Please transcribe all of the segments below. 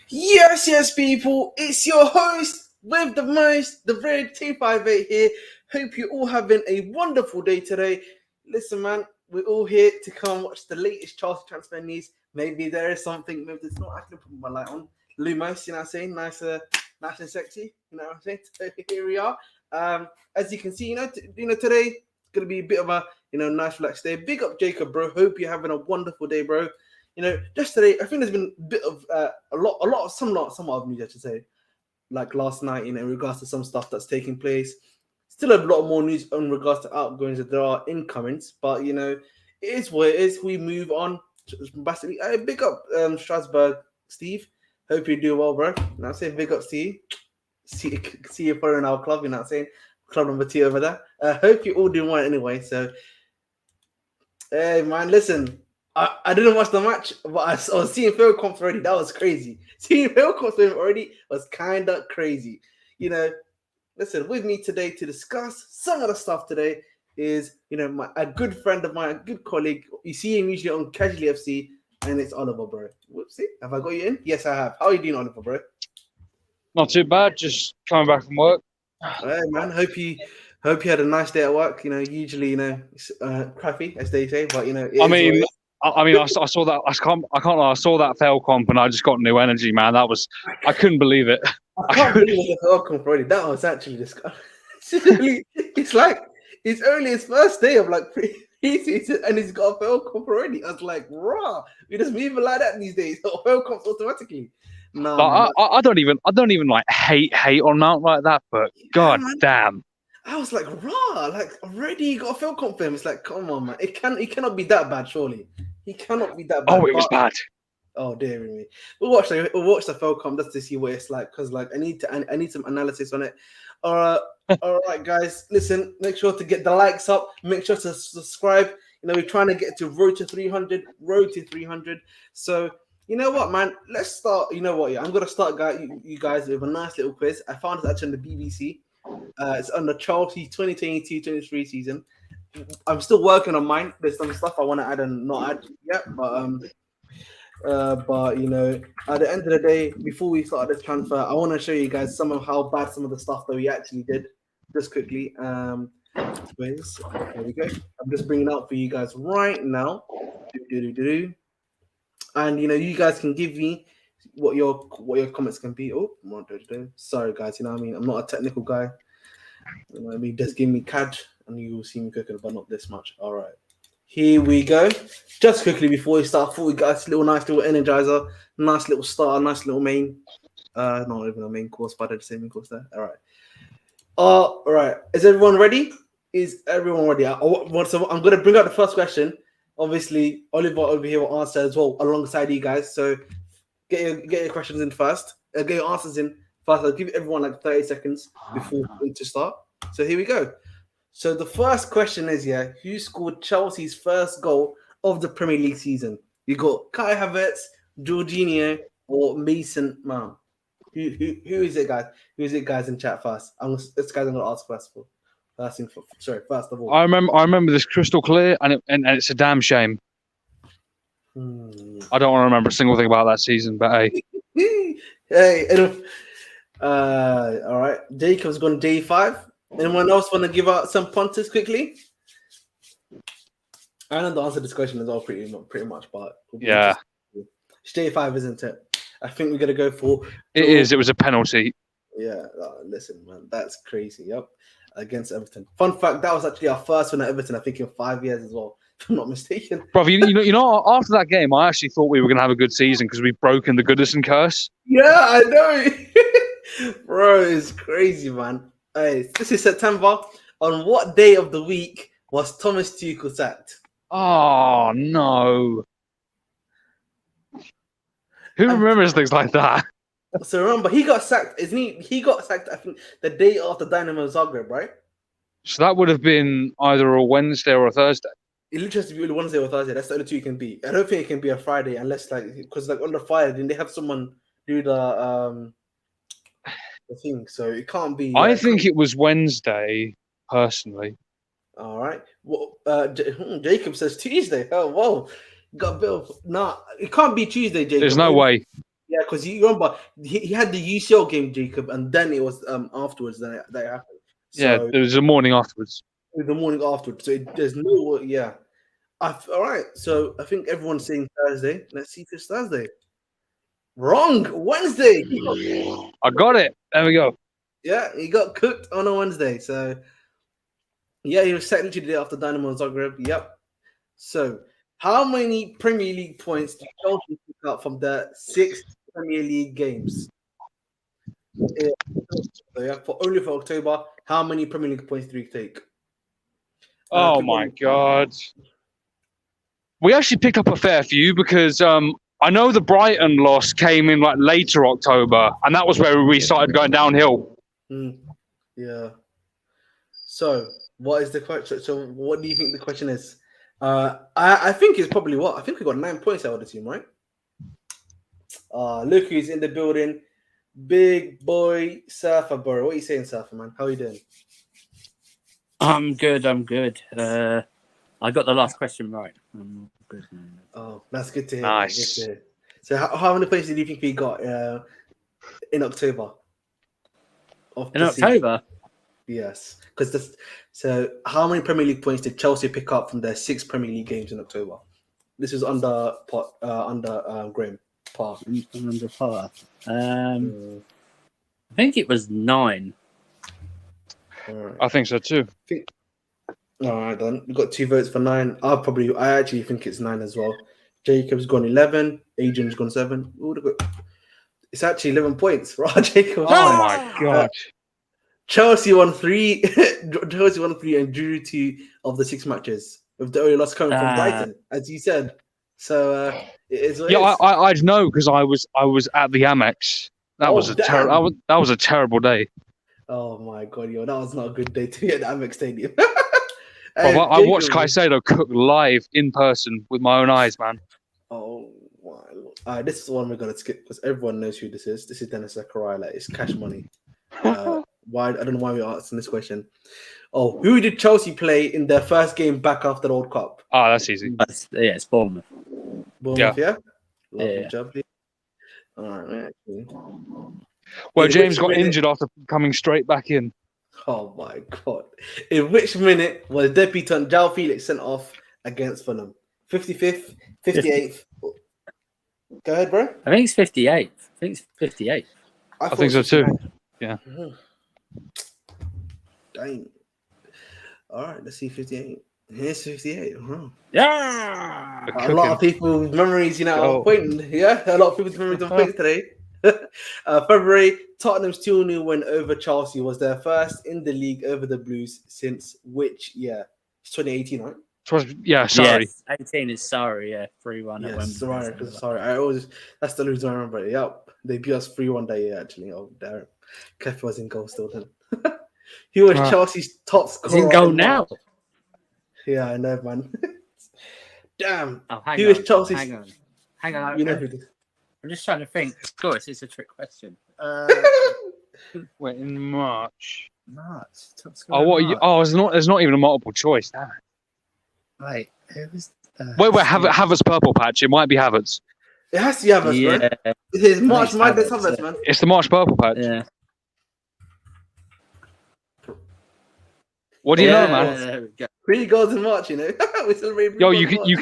Yes, people. It's your host with the most, the Red 258 here. Hope you're all having a wonderful day today. Listen, man, we're all here to come watch the latest Chelsea transfer news. Maybe there is something, maybe there's not. I can put my light on. Lumos, you know what I'm saying? Nice and sexy. You know what I'm saying? So here we are. As you can see, today it's gonna be a bit of a nice relaxed day. Big up Jacob, bro. Hope you're having a wonderful day, bro. Just today, I think there's been a bit of some of news, I should say, like last night, in regards to some stuff that's taking place. Still a lot more news in regards to outgoings that there are incomings, but it is what it is. We move on. Basically, big up Strasbourg, Steve. Hope you do well, bro. And I say big up to you. See you following our club. You know what I'm saying? Club number 2 over there. Hope you all doing well anyway. So, hey man, listen. I didn't watch the match, but I was seeing Phil comps already. That was crazy. Seeing Phil comps already was kind of crazy. Listen, with me today to discuss some of the stuff today is, a good friend of mine, a good colleague. You see him usually on Casually FC, and it's Oliver, bro. Whoopsie. Have I got you in? Yes, I have. How are you doing, Oliver, bro? Not too bad. Just coming back from work. Hey, man. Hope you had a nice day at work. Usually, crappy, as they say, but I saw that. I can't lie. I saw that fail comp, and I just got new energy, man. I couldn't believe it. I can't believe it's a fail comp already. That was actually disgusting. It's like it's only his first day of pre-season, and he's got a fail comp already. I was like, raw. We just moving like that these days. So fail comps automatically. No, I don't even like hate on Mount like that, but god damn. I was like, raw, already you got a fail comp for him. It's like, come on, man. He cannot be that bad, surely. He cannot be that bad. Oh, it was bad. Oh, dear me. We'll watch the fail comp just to see what it's like, because I need some analysis on it. All right, guys. Listen, make sure to get the likes up. Make sure to subscribe. We're trying to get to road to 300. So, you know what, man? Let's start. You know what? Yeah, I'm gonna start, you guys, with a nice little quiz. I found it actually on the BBC. It's on the Chelsea 2022-23 season. I'm still working on mine. There's some stuff I want to add and not add yet, but at the end of the day, before we start this transfer, I want to show you guys some of how bad some of the stuff that we actually did. Just quickly, quiz. There we go. I'm just bringing it out for you guys right now. And you guys can give me what your comments can be. Oh, sorry guys, I'm not a technical guy. Just give me CAD and you will see me cooking, but not this much. All right, here we go. Just quickly before we start, we got a nice little energizer, nice little starter, nice little main. Not even a main course, but the same main course there. All right. Is everyone ready? So I'm gonna bring out the first question. Obviously, Oliver over here will answer as well alongside you guys. So get your questions in first. Get your answers in first. I'll give everyone 30 seconds before to start. So here we go. So the first question is, who scored Chelsea's first goal of the Premier League season? You got Kai Havertz, Jorginho, or Mason Mount? Who is it, guys? Who is it, guys, in chat first? This guy's gonna ask first of all. I remember this crystal clear, and it's a damn shame. I don't want to remember a single thing about that season, but hey. Hey, all right. Jacob's gone day 5. Anyone else want to give out some punters quickly? I know the answer to this question is all pretty much, but yeah, it's day 5, isn't it? I think we're gonna go for. It is. It was a penalty. Yeah. Listen, man, that's crazy. Yep. Against Everton. Fun fact: that was actually our first one at Everton. I think in 5 years as well, if I'm not mistaken. Bro, after that game, I actually thought we were gonna have a good season because we've broken the Goodison curse. Yeah, I know. Bro, it's crazy, man. Hey, this is September. On what day of the week was Thomas Tuchel sacked? Oh no! Who remembers things like that? So remember, he got sacked. Isn't he? He got sacked, I think, the day after Dynamo Zagreb, right? So that would have been either a Wednesday or a Thursday. It literally has to be Wednesday or Thursday. That's the only two it can be. I don't think it can be a Friday unless because on the Friday, then they have someone do the thing. So it can't be. I think it was Wednesday, personally. All right. Well, Jacob says Tuesday. Oh, whoa. Got a bit of... Nah, it can't be Tuesday, Jacob. There's no way. Yeah, because you remember he had the UCL game, Jacob, and then it was afterwards that it happened. Yeah, So it was the morning afterwards. the morning afterwards. So there's no all right. So I think everyone's saying Thursday. Let's see if it's Thursday. Wrong. Wednesday. I got it. There we go. Yeah, he got cooked on a Wednesday. So yeah, he was technically the day after Dynamo Zagreb. Yep. So how many Premier League points did Chelsea pick up from the 6 Premier League games? Yeah, only for October, how many Premier League points did we take? Oh my God. We actually picked up a fair few because I know the Brighton loss came in like later October, and that was where we started going downhill. Yeah. So what is the question? So what do you think the question is? I think it's probably what? I think we got 9 points out of the team, right? Look who's in the building. Big boy Surfer Borough. What are you saying, Surfer, man? How are you doing? I'm good. I got the last question right. I'm good. Oh, that's good to hear. Nice. Good to hear. So how many points do you think we got in October? In October? Yes. So how many Premier League points did Chelsea pick up from their 6 Premier League games in October? This is under Graham Parr. Under Parr. I think it was 9. Right. I think so too. All right, then we got 2 votes for 9. I actually think it's 9 as well. Jacob's gone 11. Adrian's gone 7. It's actually 11 points, right, Jacob? Oh my God. Chelsea won 3. Chelsea won 3 and drew 2 of the 6 matches, with the only loss coming from Brighton, as you said. So it is. I'd know because I was at the Amex. That was a terrible day. Oh my God, that was not a good day to be at the Amex Stadium. I watched Caicedo cook live in person with my own eyes, man. Oh my Lord. This is the one we're gonna skip because everyone knows who this is. This is Dennis Zakaria. Like, it's cash money. Why? I don't know why we're asking this question. Oh, who did Chelsea play in their first game back after the World Cup? Oh, that's easy. It's Bournemouth. Bournemouth, yeah. Yeah. Job. All right. Well, James got injured after coming straight back in. Oh my God. In which minute was debutant João Felix sent off against Fulham? 55th, 58th. Go ahead, bro. I think it's 58. I think it's 58. I think so too. Yeah. Dang. All right, let's see 58. Here's 58. Yeah. A lot of people's memories, are pointing. Yeah, a lot of people's memories are pointing today. February, Tottenham's 2-0 win over Chelsea was their first in the league over the Blues since which year? It's 2018, right? Sorry. Yes, 18 is sorry, 3-1 at Wembley. Sorry. That's the lose I remember. Yep. They beat us 3-1 that year, actually. Oh, damn. Kev was in goal still then. He was Chelsea's top scorer. He's in goal now. Yeah, I know, man. Damn. Oh, hang he on. was Chelsea's. Hang on. You know who this is. I'm just trying to think. Of course, it's a trick question. Wait, in March. Top scorer March. There's not even a multiple choice. Damn it. Wait, who was? Wait, Havertz purple patch. It might be Havertz. It has to be Havertz, man. It is March Madness Havertz, man. It's the March purple patch. Yeah. What do you know, man? There we go. 3 goals in March, we celebrate. Yo, you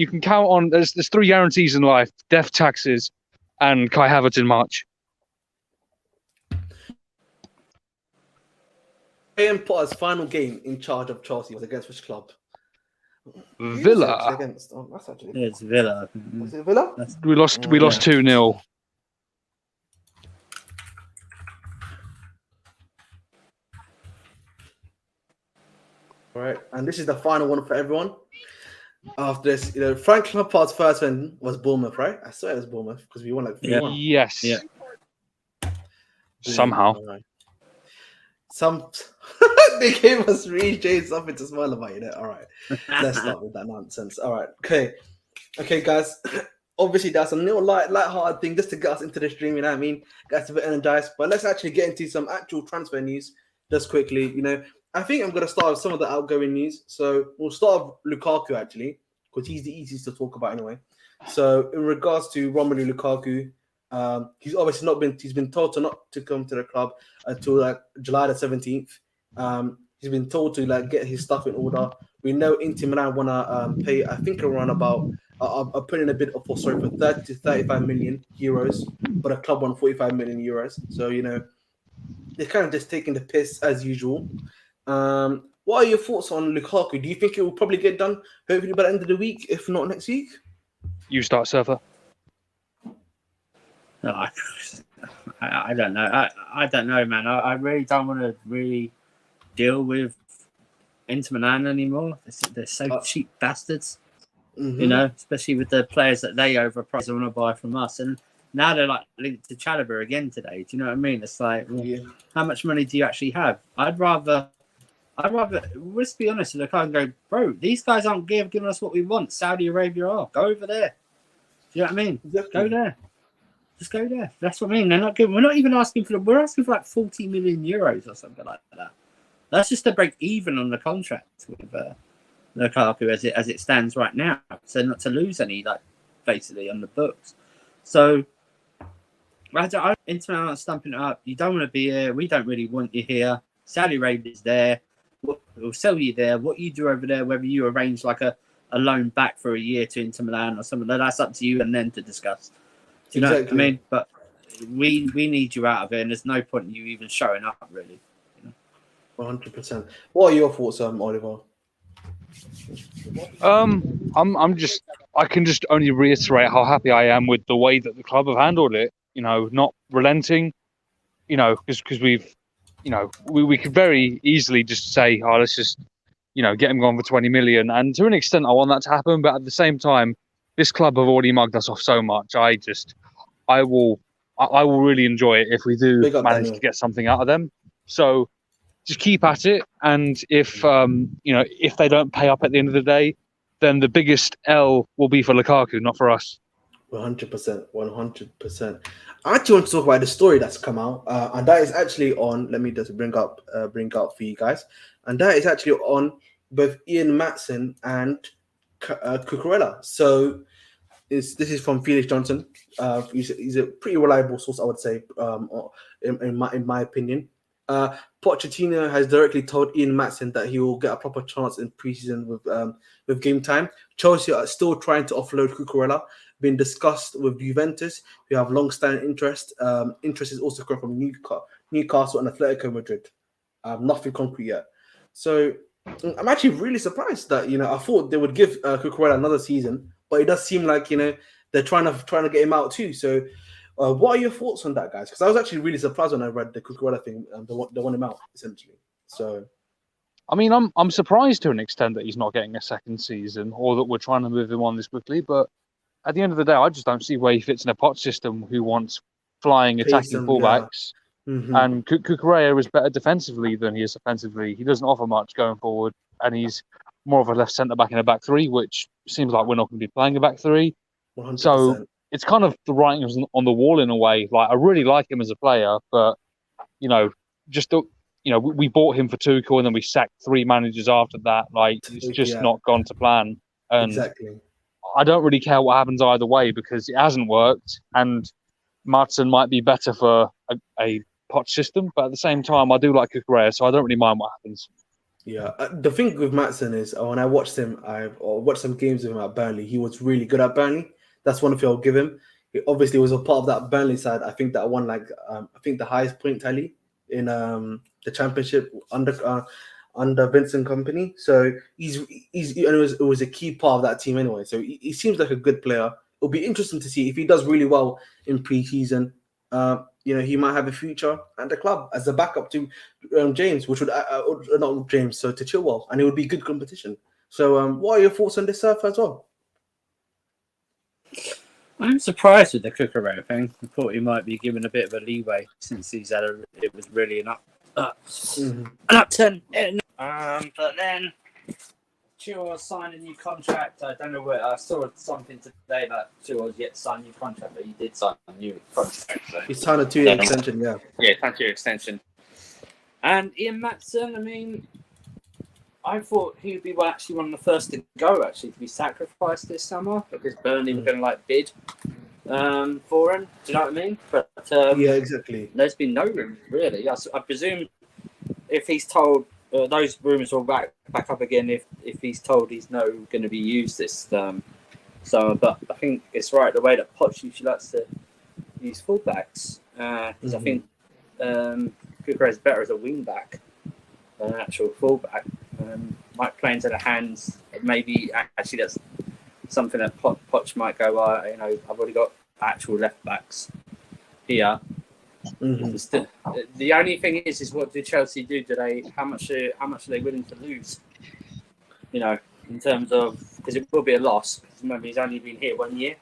can count on. There's 3 guarantees in life: death, taxes, and Kai Havertz in March. Graham Potter's final game in charge of Chelsea was against which club? Villa. Against? Oh, that's actually. Yeah, it's Villa. Was it Villa? We lost 2-0. All right, and this is the final one for everyone. After this, Frank Lampard's first win was Bournemouth, right? I swear it was Bournemouth because we won like 3-1. Yes. Yeah. Somehow. Right. They gave us Reece James something to smile about, All right, let's start with that nonsense. All right, okay, guys. Obviously, that's a little light-hearted thing just to get us into the stream. You know what I mean? Guys, a bit energized. But let's actually get into some actual transfer news just quickly. I think I'm going to start with some of the outgoing news. So we'll start with Lukaku, actually, because he's the easiest to talk about anyway. So in regards to Romelu Lukaku, He's obviously not been. He's been told to not to come to the club until like July the 17th. He's been told to like get his stuff in order. We know Inter Milan wanna pay. I think around about. I'll put in a bit for 30 to 35 million euros, but a club won 45 million euros. So they're kind of just taking the piss as usual. What are your thoughts on Lukaku? Do you think it will probably get done hopefully by the end of the week, if not next week? You start, Surfer. No, I don't know. I don't know, man. I really don't want to really deal with Inter Milan anymore. They're so cheap bastards, especially with the players that they overprice and want to buy from us. And now they're like linked to Chalobah again today. Do you know what I mean? It's like, how much money do you actually have? I'd rather, let's be honest, look, I can go, bro, these guys aren't giving us what we want. Saudi Arabia are. Go over there. Do you know what I mean? Exactly. Go there. Just go there. That's what I mean. They're not good. We're not even asking for we're asking for like 40 million euros or something like that. That's just to break even on the contract with Lukaku as it stands right now. So not to lose any, like, basically on the books. So Inter Milan stumping it up. You don't want to be here. We don't really want you here. Saudi Arabia's there. We'll sell you there. What you do over there, whether you arrange like a loan back for a year to Inter Milan or something, that's up to you and then to discuss. Do you know what I mean? But we need you out of it, and there's no point in you even showing up, really. 100%. What are your thoughts, Oliver? I can just only reiterate how happy I am with the way that the club have handled it. Not relenting. Because we've, we could very easily just say, oh, let's just, get him gone for 20 million. And to an extent, I want that to happen. But at the same time, this club have already mugged us off so much. I will really enjoy it if we do manage to get something out of them. So just keep at it. And if they don't pay up at the end of the day, then the biggest L will be for Lukaku, not for us. 100%. 100%. I actually want to talk about the story that's come out, and that is actually on. Let me just bring up for you guys, and that is actually on both Ian Maatsen and Cucurella. So this is from Felix Johnson. He's a pretty reliable source, I would say, in my opinion. Pochettino has directly told Ian Maatsen that he will get a proper chance in preseason with game time. Chelsea are still trying to offload Cucurella. Been discussed with Juventus, who have long-standing interest. Interest is also coming from Newcastle and Atletico Madrid. Nothing concrete yet. So I'm actually really surprised that I thought they would give Cucurella another season, but it does seem like they're trying to get him out too. So what are your thoughts on that, guys? Because I was actually really surprised when I read the Cucurella thing. They want him out essentially. So. I mean, I'm surprised to an extent that he's not getting a second season, or that we're trying to move him on this quickly. But at the end of the day, I just don't see where he fits in a Poch system who wants flying, attacking fullbacks. Yeah. Mm-hmm. And Cucurella is better defensively than he is offensively. He doesn't offer much going forward, and he's more of a left centre back in a back three, which seems like we're not going to be playing a back three. 100%. So it's kind of the writing on the wall in a way. Like, I really like him as a player, but we bought him for Tuchel and then we sacked 3 managers after that. Like, it's just not gone to plan. And exactly. I don't really care what happens either way because it hasn't worked, and Maatsen might be better for a Poch system, but at the same time, I do like Cucurella, so I don't really mind what happens. Yeah, the thing with Maatsen is when I watched him, I watched some games with him at Burnley. He was really good at Burnley. That's one thing I'll give him. He obviously was a part of that Burnley side. I think that won the highest point tally in the Championship under Vincent Kompany. So it was a key part of that team anyway. So he seems like a good player. It'll be interesting to see if he does really well in pre-season. He might have a future at the club as a backup to James, which would not James, so to Chilwell, and it would be good competition. So, what are your thoughts on this surf as well? I'm surprised with the Cucurella thing. I thought he might be given a bit of a leeway since it was really an upturn. But then Chilwell signed a new contract. I don't know where I saw something today that Chilwell's yet to sign a new contract, but he did sign a new contract. So. He signed a 2-year extension, yeah. Yeah, 2-year extension. And Ian Maatsen, I mean, I thought he'd be actually one of the first to go, to be sacrificed this summer, because Burnley were going to bid. for him. Do you know what I mean? But yeah, exactly. there's been no room really. I presume if he's told, those rumours will back up again if he's told he's no going to be used this summer. But I think it's right the way that Poch usually likes to use fullbacks, because I think Cucurella is better as a wing back than an actual fullback. Might play into the hands. Maybe actually that's something that Poch might go. I've already got actual left backs here. The only thing is what do Chelsea do? How much are they willing to lose? You know, in terms of, because it will be a loss. Because remember, he's only been here 1 year.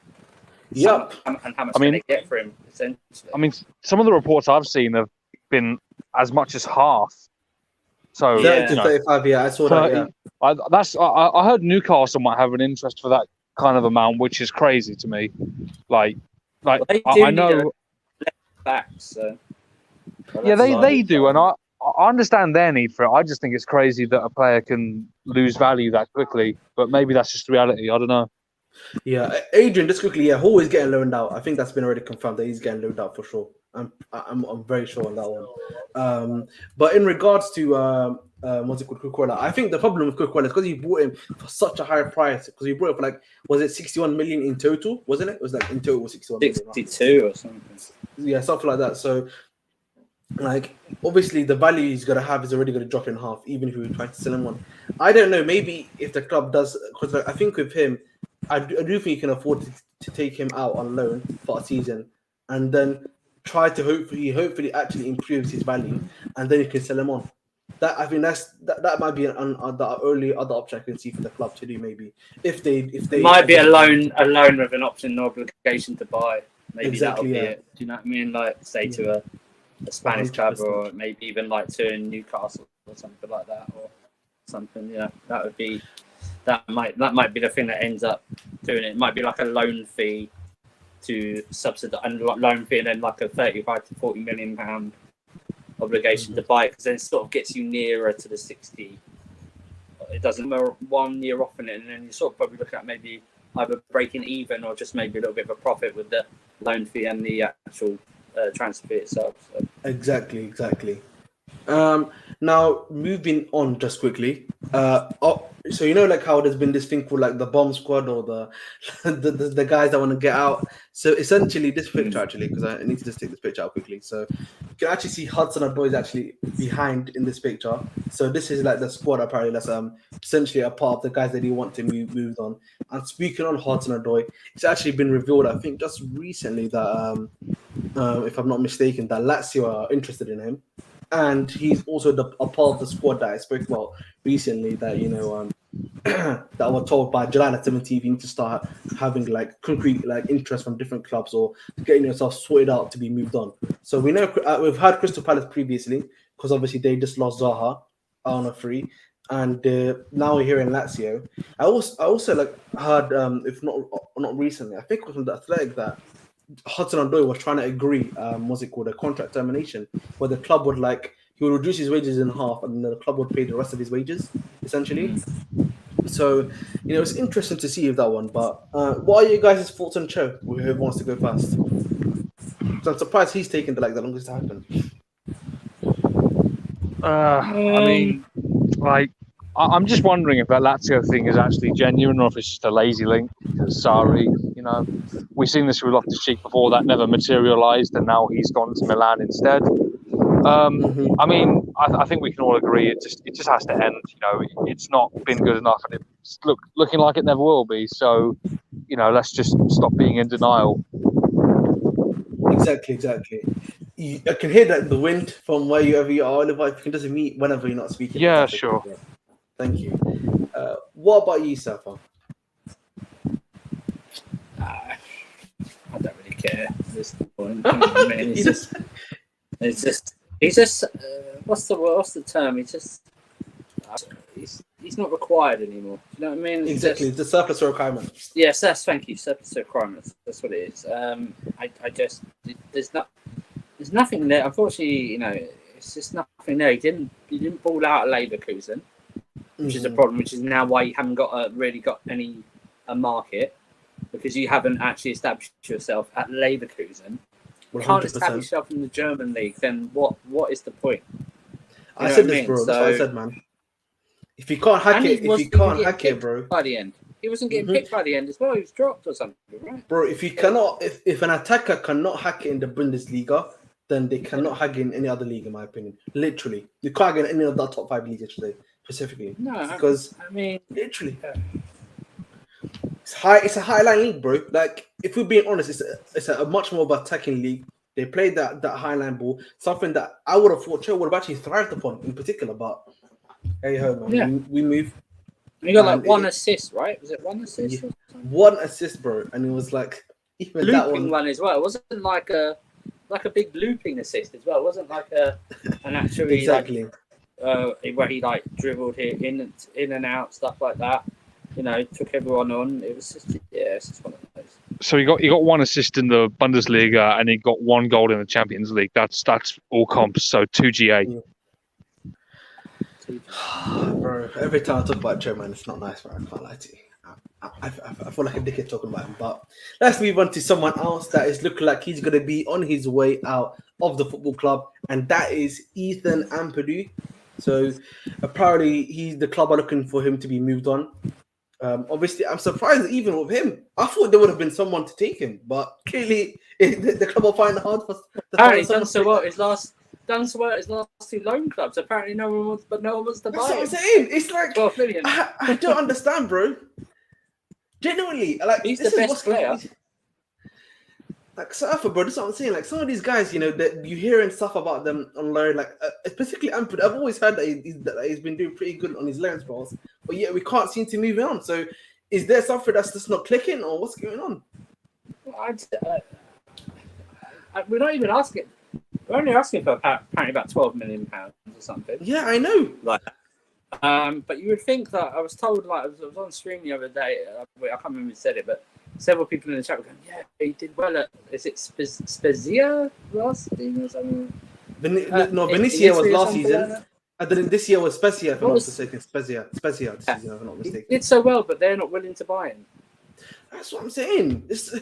Yep. And how much can they get for him? Essentially. I mean, some of the reports I've seen have been as much as half. So 30 to 35, yeah, I saw that. Yeah. I heard Newcastle might have an interest for that kind of amount, which is crazy to me. Like I know. Backs, so. Yeah, they do, and I understand their need for it. I just think it's crazy that a player can lose value that quickly, but maybe that's just reality. I don't know. Yeah, Adrian, just quickly, Hall is getting loaned out. I think that's been already confirmed that he's getting loaned out for sure. I'm very sure on that one. But in regards to what's it called, Cucurella, I think the problem with Cucurella is because he bought him for such a high price. Because he bought it for like, was it 61 million in total? Wasn't it? It was like in total 61 million. 62 or something. Yeah, something like that. So, like, obviously the value he's gonna have is already gonna drop in half, even if we try to sell him one. I don't know. Maybe if the club does, because I think with him, I do think you can afford to take him out on loan for a season, and then try to hopefully actually improves his value, and then you can sell him on. That I think that might be the only other option I can see for the club to do. Maybe if they might be a loan with an option, no obligation to buy. Maybe exactly, that'll be it. Do you know what I mean? Like say to a Spanish 100%. Club, or maybe even like to Newcastle or something like that, or something. Yeah, that might be the thing that ends up doing it. It might be like a loan fee to subsidize, and loan fee, and then like a 35 to 40 million pound obligation to buy it, because then it sort of gets you nearer to the 60. It doesn't 1 year off in it, and then you're sort of probably looking at maybe either breaking even or just maybe a little bit of a profit with the loan fee and the actual transfer fee itself. So. Exactly. Now moving on just quickly. So you know, like how there's been this thing called like the bomb squad, or the guys that want to get out. So essentially, this picture actually, because I need to just take this picture out quickly. So you can actually see Hudson-Odoi is actually behind in this picture. So this is like the squad apparently that's essentially a part of the guys that they want to move on. And speaking on Hudson-Odoi, it's actually been revealed, I think, just recently that if I'm not mistaken, that Lazio are interested in him. And he's also a part of the squad that I spoke about recently. That that were told by July at 7 TV to start having like concrete like interest from different clubs, or getting yourself sorted out to be moved on. So we know we've had Crystal Palace previously, because obviously they just lost Zaha on a free, and now we're here in Lazio. I also like heard, if not recently, I think it was from the Athletic, that Hudson-Odoi was trying to agree, a contract termination, where the club would he would reduce his wages in half, and the club would pay the rest of his wages, essentially. So, it's interesting to see if that one. But what are you guys' thoughts on Cho? Whoever wants to go first? So I'm surprised he's taken the longest to happen. I mean, I'm just wondering if that Lazio thing is actually genuine, or if it's just a lazy link. Because Sarri, we've seen this with Loftus-Cheek before, that never materialised, and now he's gone to Milan instead. I mean, I think we can all agree it just has to end. It's not been good enough, and it's looking like it never will be. So, let's just stop being in denial. Exactly. I can hear that the wind from wherever you are, Oliver. If you can just mute whenever you're not speaking. Yeah, sure. Thank you. What about you, Safa? I don't really care at this point. I mean, he's just what's the term? He's not required anymore. Do you know what I mean? Exactly, the surplus requirements. Yes, thank you. Surplus requirements. That's what it is. There's nothing there. Unfortunately, it's just nothing there. He didn't ball out at Leverkusen, which is a problem. Which is now why you haven't really got a market. because you haven't actually established yourself at Leverkusen. You can't establish yourself in the German league. Then what is the point? I said this, bro. That's what I said, man. If you can't hack it, bro. By the end, he wasn't getting picked by the end as well. He was dropped or something, right? Bro, if an attacker cannot hack it in the Bundesliga, then they cannot hack it in any other league, in my opinion. Literally, you can't get any of the top 5 leagues today, specifically. No, because I mean, literally, it's a highline league, bro. Like, if we're being honest, it's a much more of an attacking league. They played that highline ball, something that I would have thought Cho would have actually thrived upon in particular, but. Hey ho, man. Yeah. We move. You got like one assist, right? Was it one assist? Yeah, one assist, bro, and it was like even looping one as well. It wasn't like a big looping assist as well. It wasn't like an actually exactly where he like dribbled it in and out, stuff like that. You know, took everyone on. It was just it's just one of those. So he got one assist in the Bundesliga and he got one goal in the Champions League. That's all comps. So 2 GA. Yeah. Bro, every time I talk about Joe, man, it's not nice, bro. I can't lie to you. I feel like a dickhead talking about him. But let's move on to someone else that is looking like he's going to be on his way out of the football club, and that is Ethan Ampadu. So apparently, the club are looking for him to be moved on. Obviously, I'm surprised even with him. I thought there would have been someone to take him, but clearly the club will find it hard for. He's done so well. His last 2 loan clubs. Apparently, no one wants to buy him. That's what I'm saying. It's like 12 million. I don't understand, bro. Genuinely, like he's the best player. Like Surfer, bro. That's what I'm saying. Like some of these guys, you know, that you hearing stuff about them on loan, like specifically Ampadu. I've always heard that he's been doing pretty good on his loan spells, but yet we can't seem to move on. So, is there something that's just not clicking, or what's going on? We're not even asking. We're only asking for apparently about £12 million or something. Yeah, I know. Like, but you would think that I was told, like, I was on stream the other day. I can't remember who said it, but several people in the chat were going, "Yeah, he did well at. Is it Spezia last season or something?" Benicia was last season. Like, and then this year was Spezia, if I'm not mistaken. Spezia this season, if I'm not mistaken. He did so well, but they're not willing to buy him. That's what I'm saying. This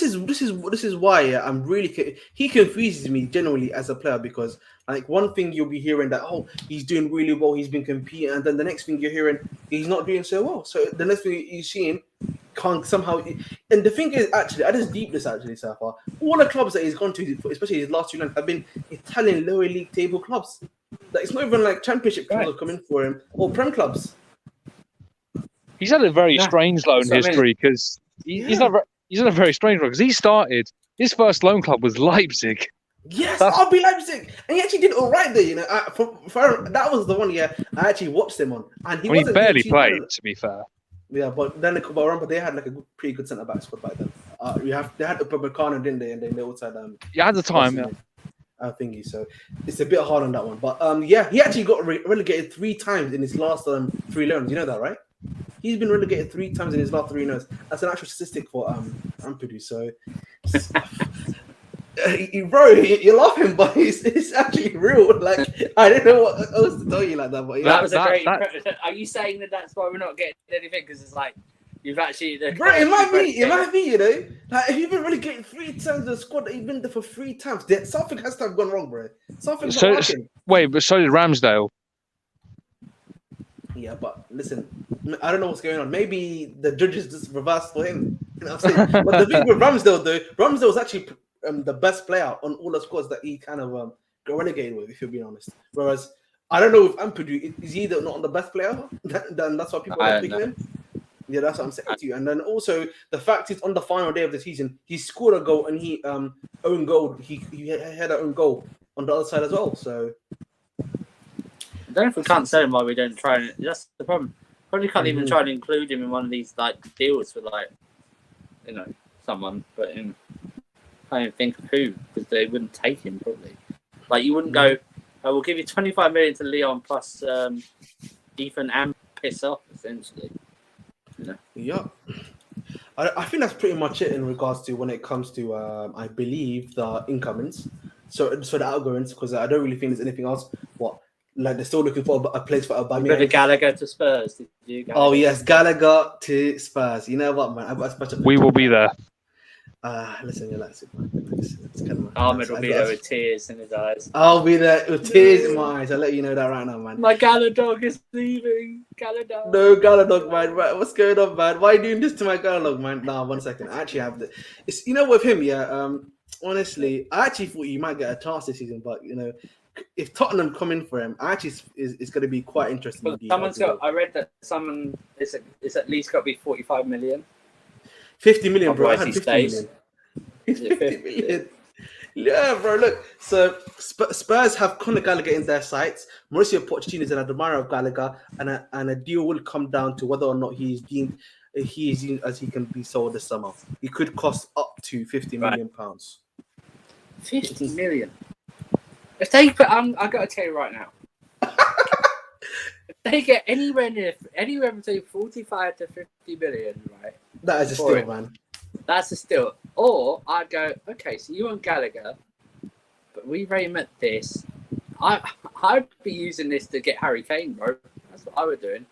is why I'm really. He confuses me generally as a player because, like, one thing you'll be hearing that he's doing really well, he's been competing, and then the next thing you're hearing he's not doing so well. So the next thing you're seeing can't somehow. And the thing is, actually, I just deep this actually so far. All the clubs that he's gone to, especially his last 2 months, have been Italian lower league table clubs. Like, it's not even like championship clubs are coming for him or prem clubs. He's had a very strange loan history because he's had a very strange one because he started his first loan club was Leipzig. Yes, RB Leipzig, and he actually did all right there. You know, that was the one. Yeah, I actually watched him on, and he barely played. To be fair, yeah, but then remember they had like a pretty good centre back squad back then. They had Upamecano, didn't they? And then they also had at the time, thingy. So it's a bit hard on that one, but he actually got relegated 3 times in his last 3 loans. You know that, right? He's been relegated 3 times in his last 3 loans. That's an actual statistic for Ampadu. So, bro, you're laughing, but it's actually real. Like, I don't know what else to tell you like that. But that was a great. Are you saying that that's why we're not getting anything? Because it's like you've actually. Bro, it might be. You know, like if you've been relegated 3 times in the squad, that you've been there for 3 times. Something has to have gone wrong, bro. Something's not working. Wait, but so did Ramsdale. Yeah, but listen, I don't know what's going on. Maybe the judges just reversed for him. You know what I'm saying? But the thing with Ramsdale, though, Ramsdale was actually the best player on all the squads that he kind of got relegated with, if you're being honest. Whereas, I don't know if Ampadu is either not the best player, then that's why people are picking him. Yeah, that's what I'm saying to you. And then also, the fact is, on the final day of the season, he scored a goal and he own goal. He had an own goal on the other side as well, so... I don't know if we can't sell him why we don't try and... That's the problem. Probably can't even try to include him in one of these like deals with like, you know, someone. But I can't even think of who because they wouldn't take him probably. Like you wouldn't go. I will give you 25 million to Leon plus Ethan and piss off essentially. You know? Yeah. I think that's pretty much it in regards to when it comes to I believe the incomings. So the outgoings because I don't really think there's anything else. like they're still looking for a place for You got Aubameyang. Gallagher to Spurs. Did you? Gallagher? Oh yes, Gallagher to Spurs. You know what, man? I've got a special. We will be there. Listen, relax, man. It's kind of. Ahmed will be there with tears in his eyes. I'll be there with tears in my eyes. I'll let you know that right now, man. My Galadog is leaving. Galadog. No, Galadog, man. Right, what's going on, man? Why are you doing this to my Galadog, man? Nah, 1 second. I actually have the. It's with him, yeah. Honestly, I actually thought you might get a chance this season, but if Tottenham come in for him, actually it's going to be quite interesting. But someone's got. I read that someone is at least got to be 45 million. 50 million, bro. I Otherwise had he 50 stays. million. He's 50 million. Yeah, bro. Look, so Spurs have Conor Gallagher in their sights. Mauricio Pochettino is an admirer of Gallagher, and a deal will come down to whether or not he is deemed as he can be sold this summer. He could cost up to 50 million pounds. 50 million. If they put, I got to tell you right now. If they get anywhere between 45 to 50 million, right? That is a steal, man. That's a steal. Or I'd go, okay, so you want Gallagher, but we rate him at this. I'd be using this to get Harry Kane, bro. That's what I would doing.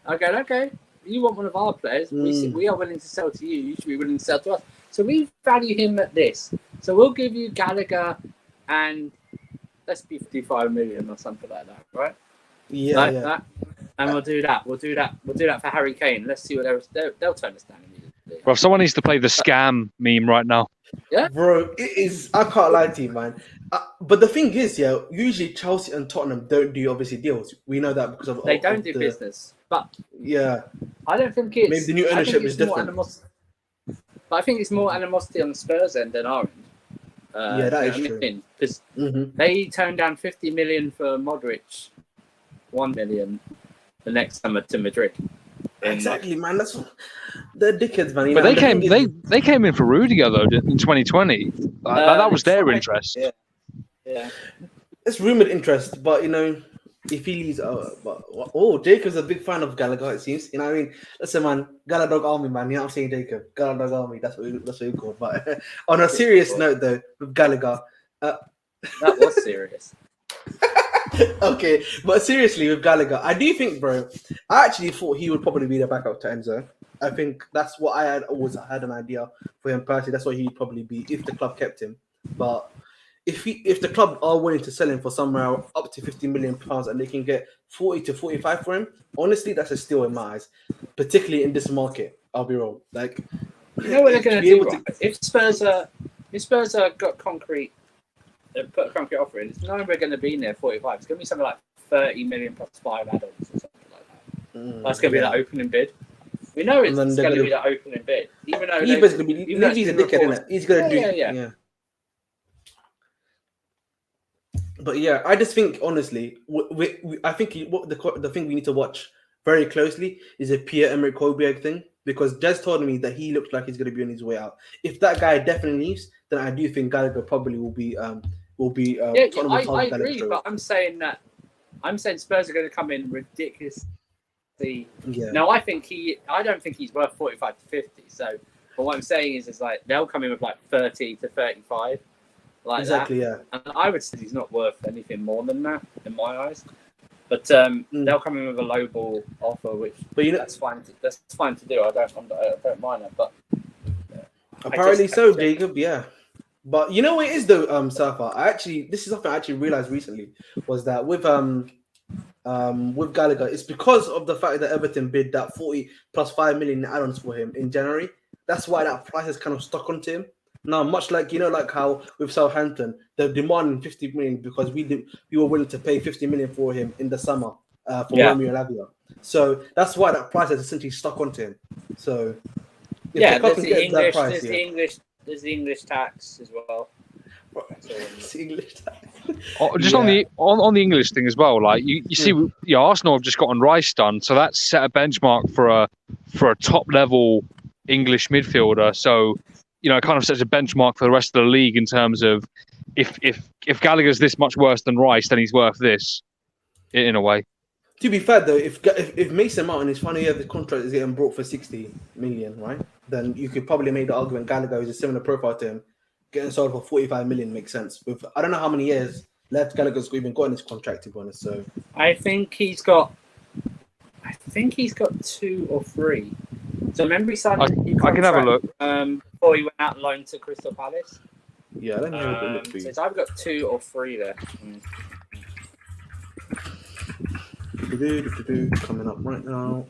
I'd go, okay, you want one of our players. We are willing to sell to you. You should be willing to sell to us. So we value him at this. So we'll give you Gallagher and let's be 55 million or something like that, right? Yeah, that. And we'll do that. We'll do that for Harry Kane. Let's see what they'll turn us down immediately. Well, someone needs to play the scam meme right now. Yeah, bro, it is. I can't lie to you, man. But the thing is, usually Chelsea and Tottenham don't do obviously deals. We know that because they don't do business. But yeah, I don't think it's. Maybe the new ownership is different. But I think it's more animosity on the Spurs end than our end. Yeah, that is true. Because they turned down 50 million for Modric, 1 million the next summer to Madrid. Exactly, man. That's they're dickheads, man. But they came in for Rudiger though in 2020. That was their interest. Yeah. It's rumored interest, but if he leaves, Jacob's a big fan of Gallagher. It seems, what I mean. Listen, man, Galadog Army, man. You know what I'm saying, Jacob? Galadog Army. That's what we call it. But on a serious note, though, with Gallagher, that was serious. Okay, but seriously, with Gallagher, I do think, bro, I actually thought he would probably be the backup to Enzo. I think that's what I had always had an idea for him personally. That's what he'd probably be if the club kept him. But if the club are willing to sell him for somewhere up to 50 million pounds and they can get 40 to 45 for him, honestly, that's a steal in my eyes, particularly in this market. I'll be wrong. Like, you know what they're going to do? Right? If Spurs are got concrete. Put a concrete offer in. It's no longer going to be near 45. It's going to be something like 30 million plus 5 add-ons or something like that. That's going to be that opening bid. We know it's going to be that opening bid. Even though he's a dickhead, isn't it? He's going to do. Yeah. But yeah, I just think honestly, I think the thing we need to watch very closely is a Pierre-Emerick Aubameyang thing, because Jez told me that he looks like he's going to be on his way out. If that guy definitely leaves, then I do think Gallagher probably will be. I agree, but I'm saying Spurs are going to come in ridiculously. Yeah. No, I don't think he's worth 45 to 50. So, but what I'm saying is like they'll come in with like 30 to 35, like exactly, that. Yeah. And I would say he's not worth anything more than that in my eyes. But they'll come in with a low ball offer, which that's fine. That's fine to do. I don't mind that. But apparently Jacob. Yeah. But you know what it is though, Safa. This is something I actually realized recently, was that with Gallagher, it's because of the fact that Everton bid that 40 plus 5 million add-ons for him in January. That's why that price is kind of stuck onto him. Now, much like like how with Southampton, they're demanding 50 million because we were willing to pay 50 million for him in the summer for Romeo Lavia. So that's why that price is essentially stuck onto him. So there's the English tax as well. It's English tax. Just on the English thing as well, like you see, Arsenal have just gotten Rice done, so that's set a benchmark for a top level English midfielder. So it kind of sets a benchmark for the rest of the league in terms of if Gallagher's this much worse than Rice, then he's worth this in a way. To be fair though, if Mason Mount in his final year of the contract is getting brought for 60 million, right? Then you could probably make the argument Gallagher is a similar profile to him, getting sold for 45 million makes sense. With I don't know how many years left. Gallagher's even got in his contract, to be honest. So I think he's got 2 or 3. So remember he signed a new I can have a look. before he went out loan to Crystal Palace. yeah, let me have a look for So you. he's either got 2 or 3 there. Coming up right now.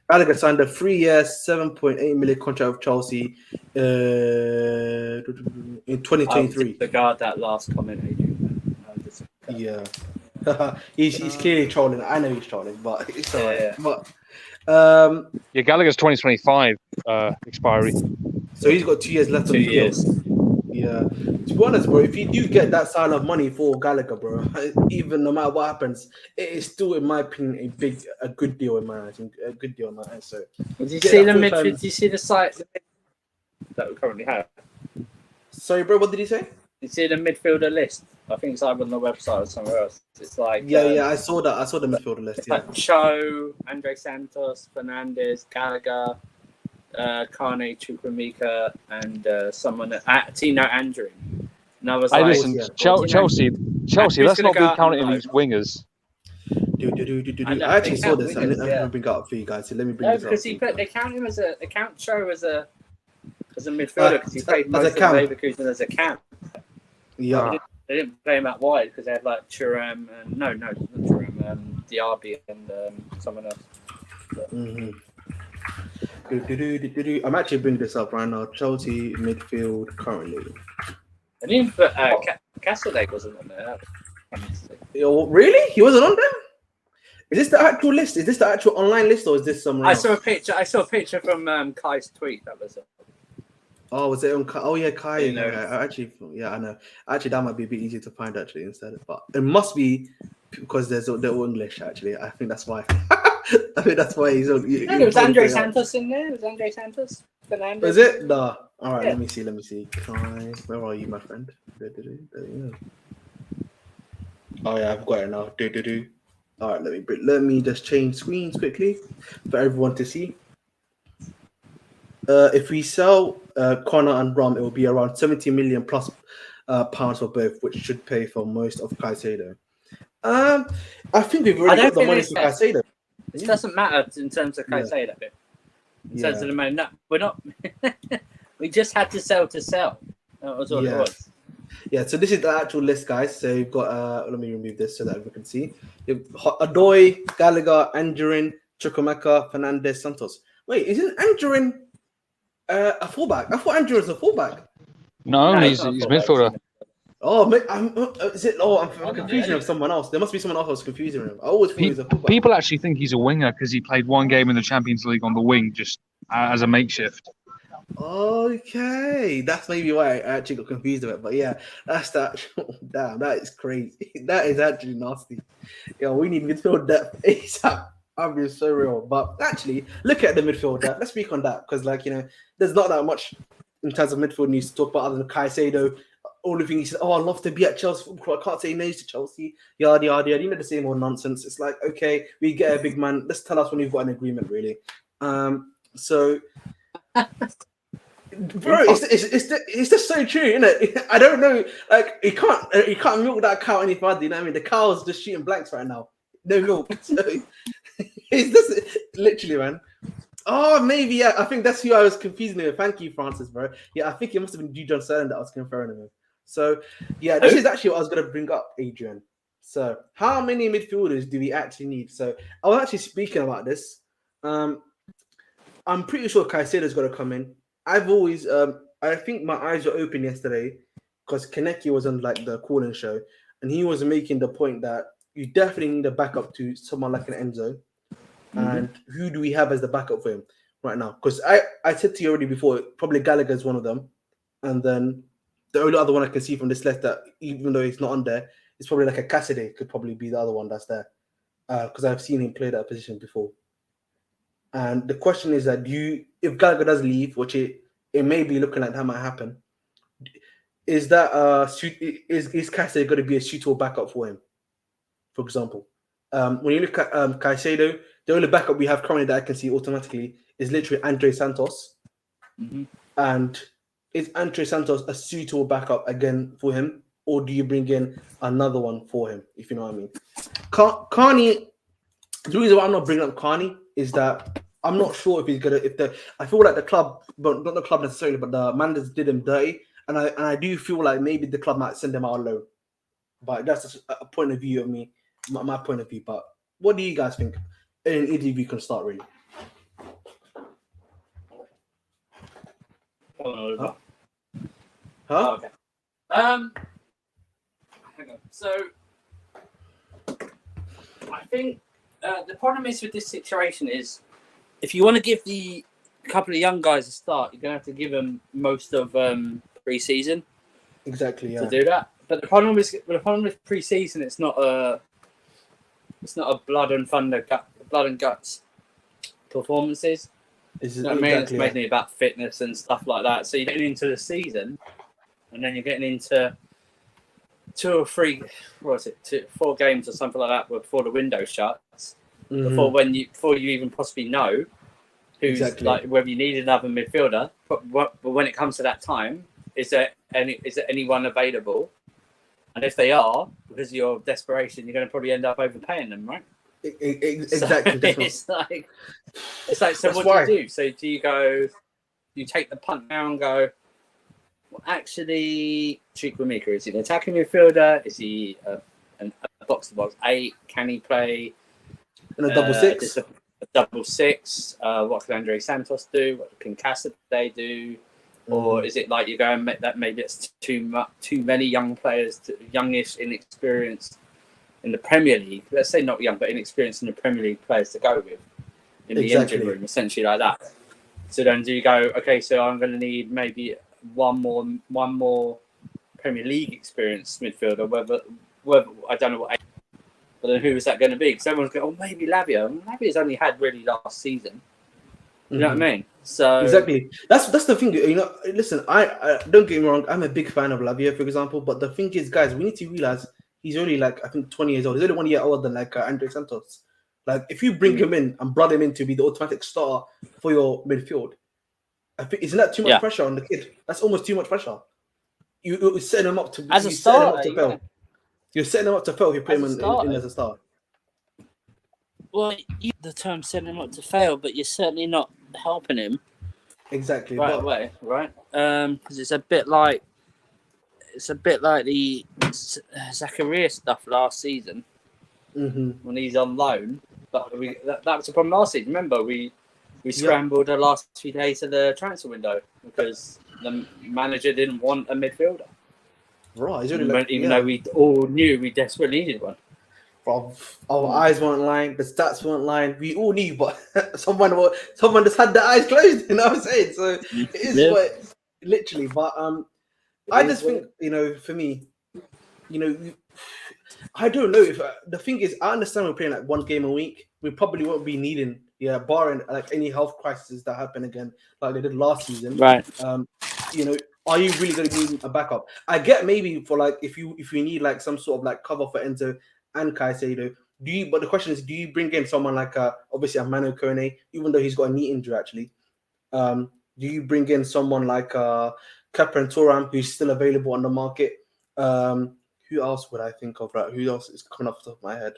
Gallagher signed a 3-year, 7.8 million contract with Chelsea in 2023. Regard that last comment, Adrian. Yeah. he's clearly trolling. I know he's trolling, but it's alright. Yeah. But Yeah, Gallagher's 2025 expiry. so he's got 2 years left on 2 the deal. years. Yeah. To be honest, bro, if you do get that style of money for Gallagher, bro, even no matter what happens, it is still, in my opinion, a good deal in my eyes. A good deal in my eyes. So Did you Get see that the full-time- midfield? Did you see the site that we currently have? sorry, bro, what did he say? Did you see the midfielder list? I think it's either on the website or somewhere else. It's like Yeah, I saw that. I saw the midfielder list. It's Yeah. like Cho, Andre Santos, Fernandez, Gallagher, Kane, Chukwuemeka, and someone Tino Andrin. And I was Hey, like, listen, yeah. Chelsea. who's Let's gonna not go be out counting on these wingers. I know, I actually they saw count this. wingers, I'm yeah. gonna bring it up for you guys. So let me bring no, this up. because they count him they count Cho as a midfielder because he played as most a of cam. Leverkusen as a cam. Yeah. They didn't play him out wide because they had like Thuram and not Thuram, Diaby and someone else. Mm-hmm. I'm actually bringing this up right now. Chelsea midfield currently. I didn't put Castlelegg wasn't on there. Oh, really? He wasn't on there? Is this the actual list? Is this the actual online list, or is this somewhere I else? saw a picture from Kai's tweet. That was it. Oh, was it on Kai? Oh, yeah, Kai. You know. I know. Actually, that might be a bit easier to find actually instead. But it must be because they're all English. Actually, I think that's why. I think that's why he's on. No, there was Andre Santos in there. There was Andre Santos. Fernandez. Was it? No. All right. Yeah. Let me see. Kai, where are you, my friend? There you go. Oh yeah, I've got it now. All right, let me just change screens quickly for everyone to see. If we sell Connor and Rum, it will be around 70 million plus pounds for both, which should pay for most of Caicedo. I think we've already got the money for Caicedo. It doesn't matter in terms of Caicedo. In terms of the money, no, we're not. We just had to sell. That was all it was. Yeah, so this is the actual list, guys. So you've got, let me remove this so that everyone can see. You've Odoi, Gallagher, Andrin, Chukwuemeka, Fernandez, Santos. Wait, isn't Andrin a fullback? I thought Andrin was a fullback. No, he's not a midfielder. Oh, is it? Oh, I'm confusing with someone else. There must be someone else I was confusing him. I always thought he was a fullback. People actually think he's a winger because he played one game in the Champions League on the wing, just as a makeshift. Okay, that's maybe why I actually got confused with it. But yeah, that's the actual. Damn, that is crazy. That is actually nasty. Yeah, we need midfield depth ASAP. I'm being so real. But actually, look at the midfield depth. Let's speak on that because, there's not that much in terms of midfield news to talk about other than Caicedo. All the things he said, I'd love to be at Chelsea. I can't say no to Chelsea. Yada, yada, yada. The same old nonsense. It's like, okay, we get a big man. Let's tell us when we've got an agreement, really. So... Bro, it's just so true, isn't it? I don't know. You can't milk that cow any further. You know what I mean? The cow's just shooting blanks right now. No milk. So it's just literally, man. Oh, maybe yeah. I think that's who I was confusing with. Thank you, Francis, bro. Yeah, I think it must have been John Sterling that I was conferring with. So yeah, this is actually what I was gonna bring up, Adrian. So how many midfielders do we actually need? So I was actually speaking about this. I'm pretty sure Caicedo's got to come in. I've always, I think my eyes were open yesterday because Kaneki was on the call-in show, and he was making the point that you definitely need a backup to someone like an Enzo. Mm-hmm. And who do we have as the backup for him right now? Because I said to you already before, probably Gallagher is one of them, and then the only other one I can see from this list that even though he's not on there, is probably like a Cassidy could probably be the other one that's there because I've seen him play that position before. And the question is that if Gallagher does leave, which it may be looking like that might happen, is that is Caicedo going to be a suitable backup for him? For example, when you look at Caicedo, the only backup we have currently that I can see automatically is literally Andre Santos. Mm-hmm. And is Andre Santos a suitable backup again for him? or do you bring in another one for him? If you know what I mean. Carney. The reason why I'm not bringing up Carney is that I'm not sure if he's gonna. I feel like the club, but not the club necessarily, but the managers did him dirty, and I do feel like maybe the club might send him out alone. But that's just a point of view of me, my point of view. But what do you guys think? And either of you can start really. Huh? Oh, okay. Hang on. So I think the problem is with this situation is if you want to give the couple of young guys a start, you're gonna have to give them most of pre-season. Exactly. Yeah. To do that. But the problem with pre-season, it's not a blood and guts performances. You know what I mean? It's mainly about fitness and stuff like that. So you're getting into the season, and then you're getting into 2 or 3, 4 games or something like that before the window shuts. Before you even possibly know who's like whether you need another midfielder. But when it comes to that time, is there anyone available? And if they are, because of your desperation, you're going to probably end up overpaying them, right? Exactly. So it's like so. What do you do? So do you take the punt now and go? Well, actually, Chukwuemeka, is he an attacking midfielder? Is he a box-to-box 8? Can he play in a double six? A double six. What can Andre Santos do? What can Cassidy do? Or is it like you're going that maybe it's too many young players, youngish, inexperienced in the Premier League? Let's say not young, but inexperienced in the Premier League players to go with in the engine room, essentially like that. So then do you go, okay, so I'm going to need maybe one more Premier League experienced midfielder, whether I don't know what, but then who is that going to be? Because everyone's going, maybe Lavia. Lavia's only had really last season. You know what I mean? So exactly. That's the thing. You know, listen. I don't get me wrong. I'm a big fan of Lavia, for example. But the thing is, guys, we need to realize he's only like I think 20 years old. He's only 1 year older than like Andre Santos. Like if you bring him in and brought him in to be the automatic starter for your midfield, I think isn't that too much pressure on the kid? That's almost too much pressure. You're setting him up to as a starter. You're setting him up to fail. You put him in as a star. Well, you the term setting him up to fail, but you're certainly not helping him exactly right away, right? Because it's a bit like the Zacharias stuff last season when he's on loan. But that was the problem last season. Remember, we scrambled the last few days of the transfer window because the manager didn't want a midfielder. Right, even though we all knew we desperately needed one. Bro, our eyes weren't lying, the stats weren't lying. We all knew, but someone just had their eyes closed. You know what I'm saying? So it is what literally. But I just think for me, I don't know if the thing is. I understand we're playing like 1 game a week. We probably won't be needing, barring like any health crises that happen again, like they did last season. Right. Are you really going to need a backup? I get maybe for like if you need like some sort of like cover for Enzo and Caicedo, but the question is, do you bring in someone like obviously a Manu Kone, even though he's got a knee injury actually? Do you bring in someone like Kepa and Thuram, who's still available on the market? Who else would I think of? Right? Who else is coming off the top of my head?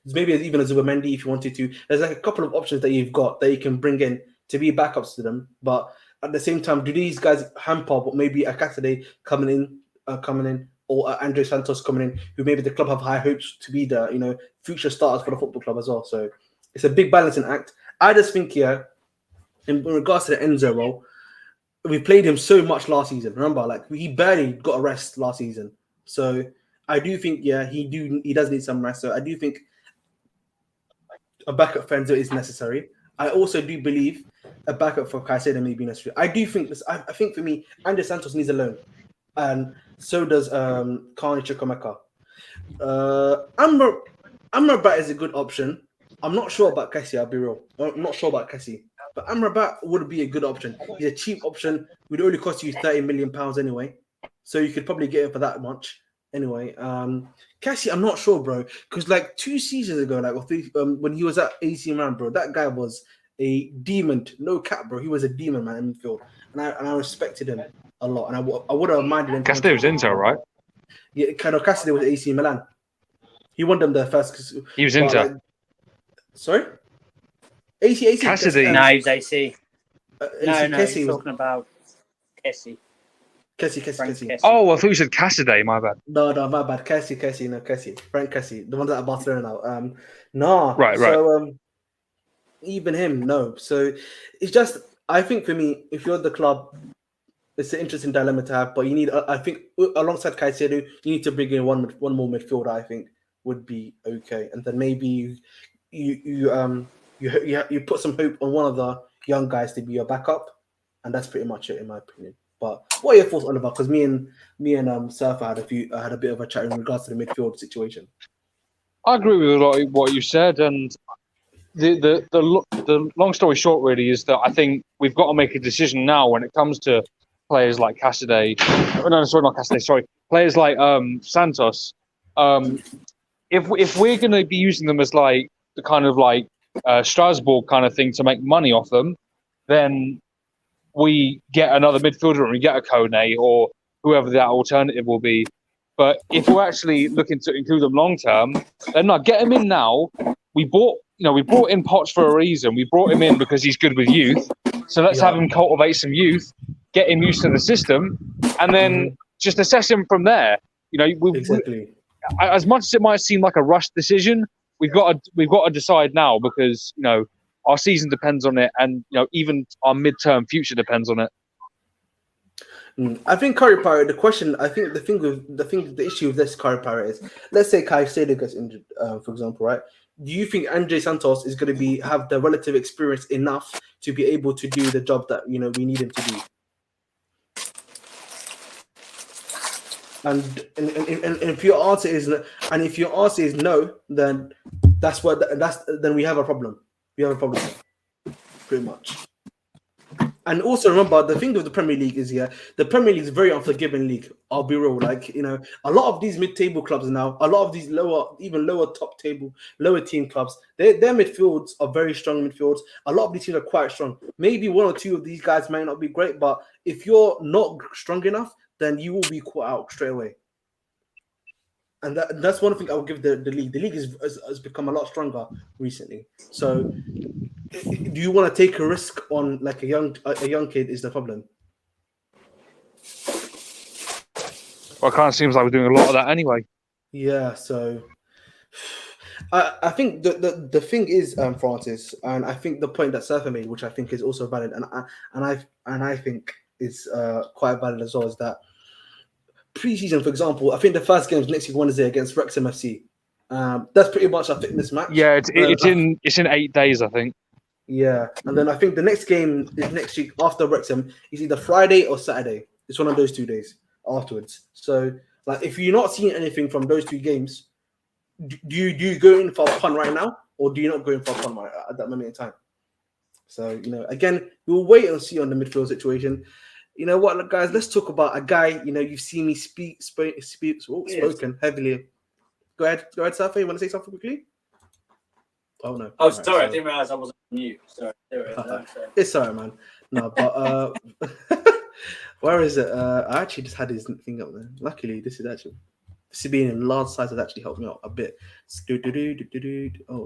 Maybe even a Zubimendi if you wanted to. There's like a couple of options that you've got that you can bring in to be backups to them, but at the same time, do these guys hamper what maybe a Cassidy coming in, or Andre Santos coming in, who maybe the club have high hopes to be the future starters for the football club as well? So it's a big balancing act. I just think in regards to the Enzo role, we played him so much last season. Remember, like he barely got a rest last season. So I do think he does need some rest. So I do think a backup for Enzo is necessary. I also do believe a backup for Caicedo may be necessary. I do think this. I think for me, Andre Santos needs a loan, and so does Carney Chukwuemeka. Amrabat is a good option. I'm not sure about Kessie. I'll be real. I'm not sure about Kessie, but Amrabat would be a good option. He's a cheap option. It would only cost you £30 million anyway, so you could probably get him for that much anyway. Kessie, I'm not sure, bro, because like 2 seasons ago, when he was at AC Milan, bro, that guy was a demon. No cap, bro. He was a demon, man, in midfield, and I respected him. a lot, and I would have minded him. Cassidy was Inter, right? Yeah, kind of Cassidy was AC Milan. He won them there first. He was Inter. Like, sorry? AC. Cassidy. No, he's AC. No, Kessie he's was talking about Kessie. Kessie. Oh, I thought you said Cassidy. My bad. No, my bad. Kessie. Frank Kessie, the one that at Barcelona now. No. Right. So, even him, no. So it's just, I think for me, if you're the club, it's an interesting dilemma to have. But you need, I think, alongside Caicedo, you need to bring in one more midfielder. I think would be okay, and then maybe you put some hope on one of the young guys to be your backup, and that's pretty much it in my opinion. But what are your thoughts, Oliver? Because me and Surfer had a bit of a chat in regards to the midfield situation. I agree with a lot of what you said, and the long story short really is that I think we've got to make a decision now when it comes to players like Cassidy. No, sorry, not Cassidy. Sorry, players like Santos. If we're going to be using them as like the kind of like Strasbourg kind of thing to make money off them, then we get another midfielder and we get a Kone or whoever that alternative will be. But if we're actually looking to include them long term, then no, get him in now. We brought in Potts for a reason. We brought him in because he's good with youth. So let's have him cultivate some youth, get him used to the system, and then just assess him from there. Exactly. As much as it might seem like a rushed decision, we've got to decide now because our season depends on it, and even our midterm future depends on it. I think Curry Pirate. The issue with this Curry Pirate is, let's say Caicedo gets injured, for example, right? Do you think Andre Santos is going to have the relative experience enough to be able to do the job that we need him to do? And if your answer is no, then then we have a problem. We have a problem, pretty much. And also remember, the thing with the Premier League is, the Premier League is a very unforgiving league. I'll be real. A lot of these mid-table clubs now, a lot of these lower top table, lower team clubs, their midfields are very strong midfields. A lot of these teams are quite strong. Maybe one or two of these guys might not be great, but if you're not strong enough, then you will be caught out straight away. And that's one thing I would give the league. The league has become a lot stronger recently. So, do you want to take a risk on like a young kid? Is the problem? Well, it kind of seems like we're doing a lot of that anyway. Yeah. So, I think the thing is, Francis, and I think the point that Surfer made, which I think is also valid, and I think is quite valid as well, is that pre-season, for example, I think the first game is next week Wednesday against Wrexham FC. That's pretty much a fitness match. Yeah, it's in 8 days, I think. Yeah, and then I think the next game is next week after Wrexham. It's either Friday or Saturday. It's one of those 2 days afterwards. So, like, if you're not seeing anything from those 2 games, do you go in for a punt right now, or do you not go in for a punt right at that moment in time? So, again, we'll wait and see on the midfield situation. You know what, guys? Let's talk about a guy. You've seen me spoken heavily. Go ahead, Safi. You want to say something quickly? Oh no. Oh, sorry, I didn't realize I wasn't on mute. Sorry. It's sorry, man. No, but where is it? I actually just had his thing up there. Luckily, this being in large size has actually helped me out a bit. Oh,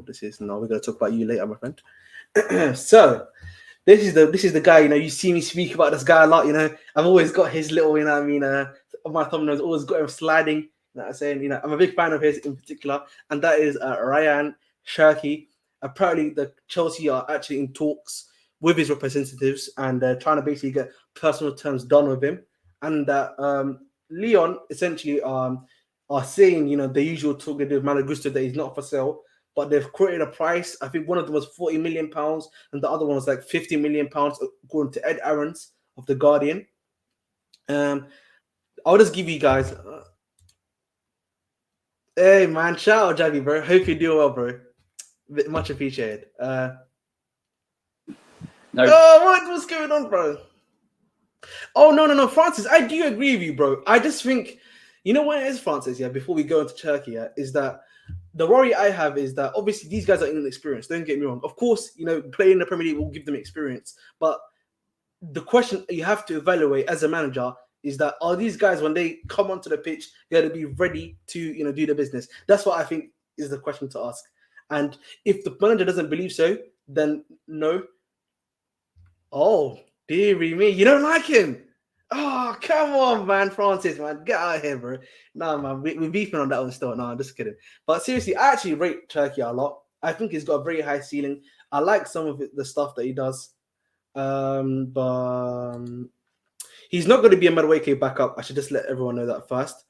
we're gonna talk about you later, my friend. So. This is the guy, you see me speak about this guy a lot, I've always got his little, my thumbnails always got him sliding, I'm saying, I'm a big fan of his in particular, and that is Ryan Cherki. Apparently the Chelsea are actually in talks with his representatives and they're trying to basically get personal terms done with him, and that Leon essentially are saying, the usual talk they do with Malo Gusto that he's not for sale. But they've quoted a price. I think one of them was £40 million and the other one was like £50 million, according to Ed Aarons of The Guardian. I'll just give you guys... Hey, man. Shout out, Javi, bro. Hope you're doing well, bro. Much appreciated. No. Oh, what's going on, bro? Oh, no, Francis, I do agree with you, bro. I just think... You know what it is, Francis, before we go into Turkey, is that the worry I have is that obviously these guys are inexperienced. Don't get me wrong. Of course, playing in the Premier League will give them experience. But the question you have to evaluate as a manager is that are these guys, when they come onto the pitch, they're to be ready to do the business? That's what I think is the question to ask. And if the manager doesn't believe so, then no. Oh, dearie me, you don't like him? Oh, come on, man, Francis, man, get out of here, bro. No, man, we're beefing on that one still. No, I'm just kidding. But seriously, I actually rate Turkey a lot. I think he's got a very high ceiling. I like some of the stuff that he does. But he's not going to be a Madueke backup. I should just let everyone know that first.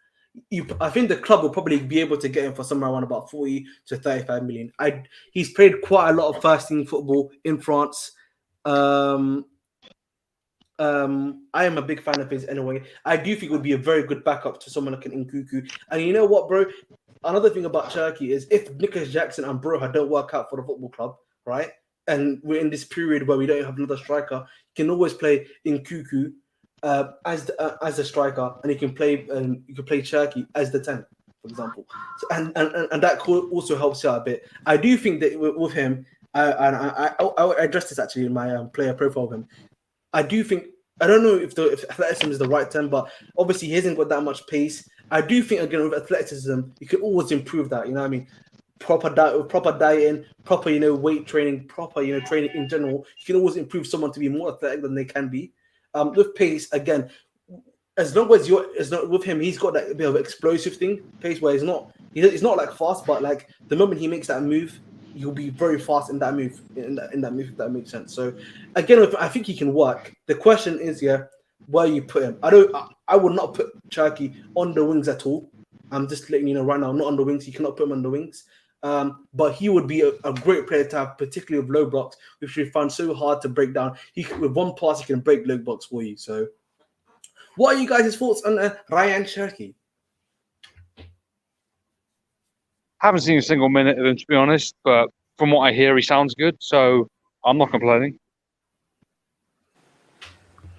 I think the club will probably be able to get him for somewhere around about 40 to 35 million. He's played quite a lot of first team football in France. I am a big fan of his anyway. I do think it would be a very good backup to someone like an Nkunku. And you know what, bro? Another thing about Turkey is if Nicholas Jackson and Broha don't work out for the football club, right? And we're in this period where we don't have another striker, you can always play Nkunku as a striker, and you can play Cherki as the 10, for example. So, and that also helps out a bit. I do think that with him, I addressed this actually in my player profile of him. I do think, I don't know if athleticism is the right term, but obviously he hasn't got that much pace. I do think, again, with athleticism, you can always improve that. You know what I mean? Proper dieting, proper weight training, proper training in general. You can always improve someone to be more athletic than they can be. With pace, again, as long as with him, he's got that bit of explosive thing, pace where he's not like fast, but like the moment he makes that move, you'll be very fast in that move, in that move, if that makes sense. So again, I think he can work. The question is, where you put him. I would not put Cherki on the wings at all. I'm just letting you know right now, not on the wings. You cannot put him on the wings. But he would be a great player to have, particularly with low blocks, which we found so hard to break down. With one pass, he can break low blocks for you. So, what are you guys' thoughts on Ryan Cherki? Haven't seen a single minute of him, to be honest, but from what I hear, he sounds good, so I'm not complaining.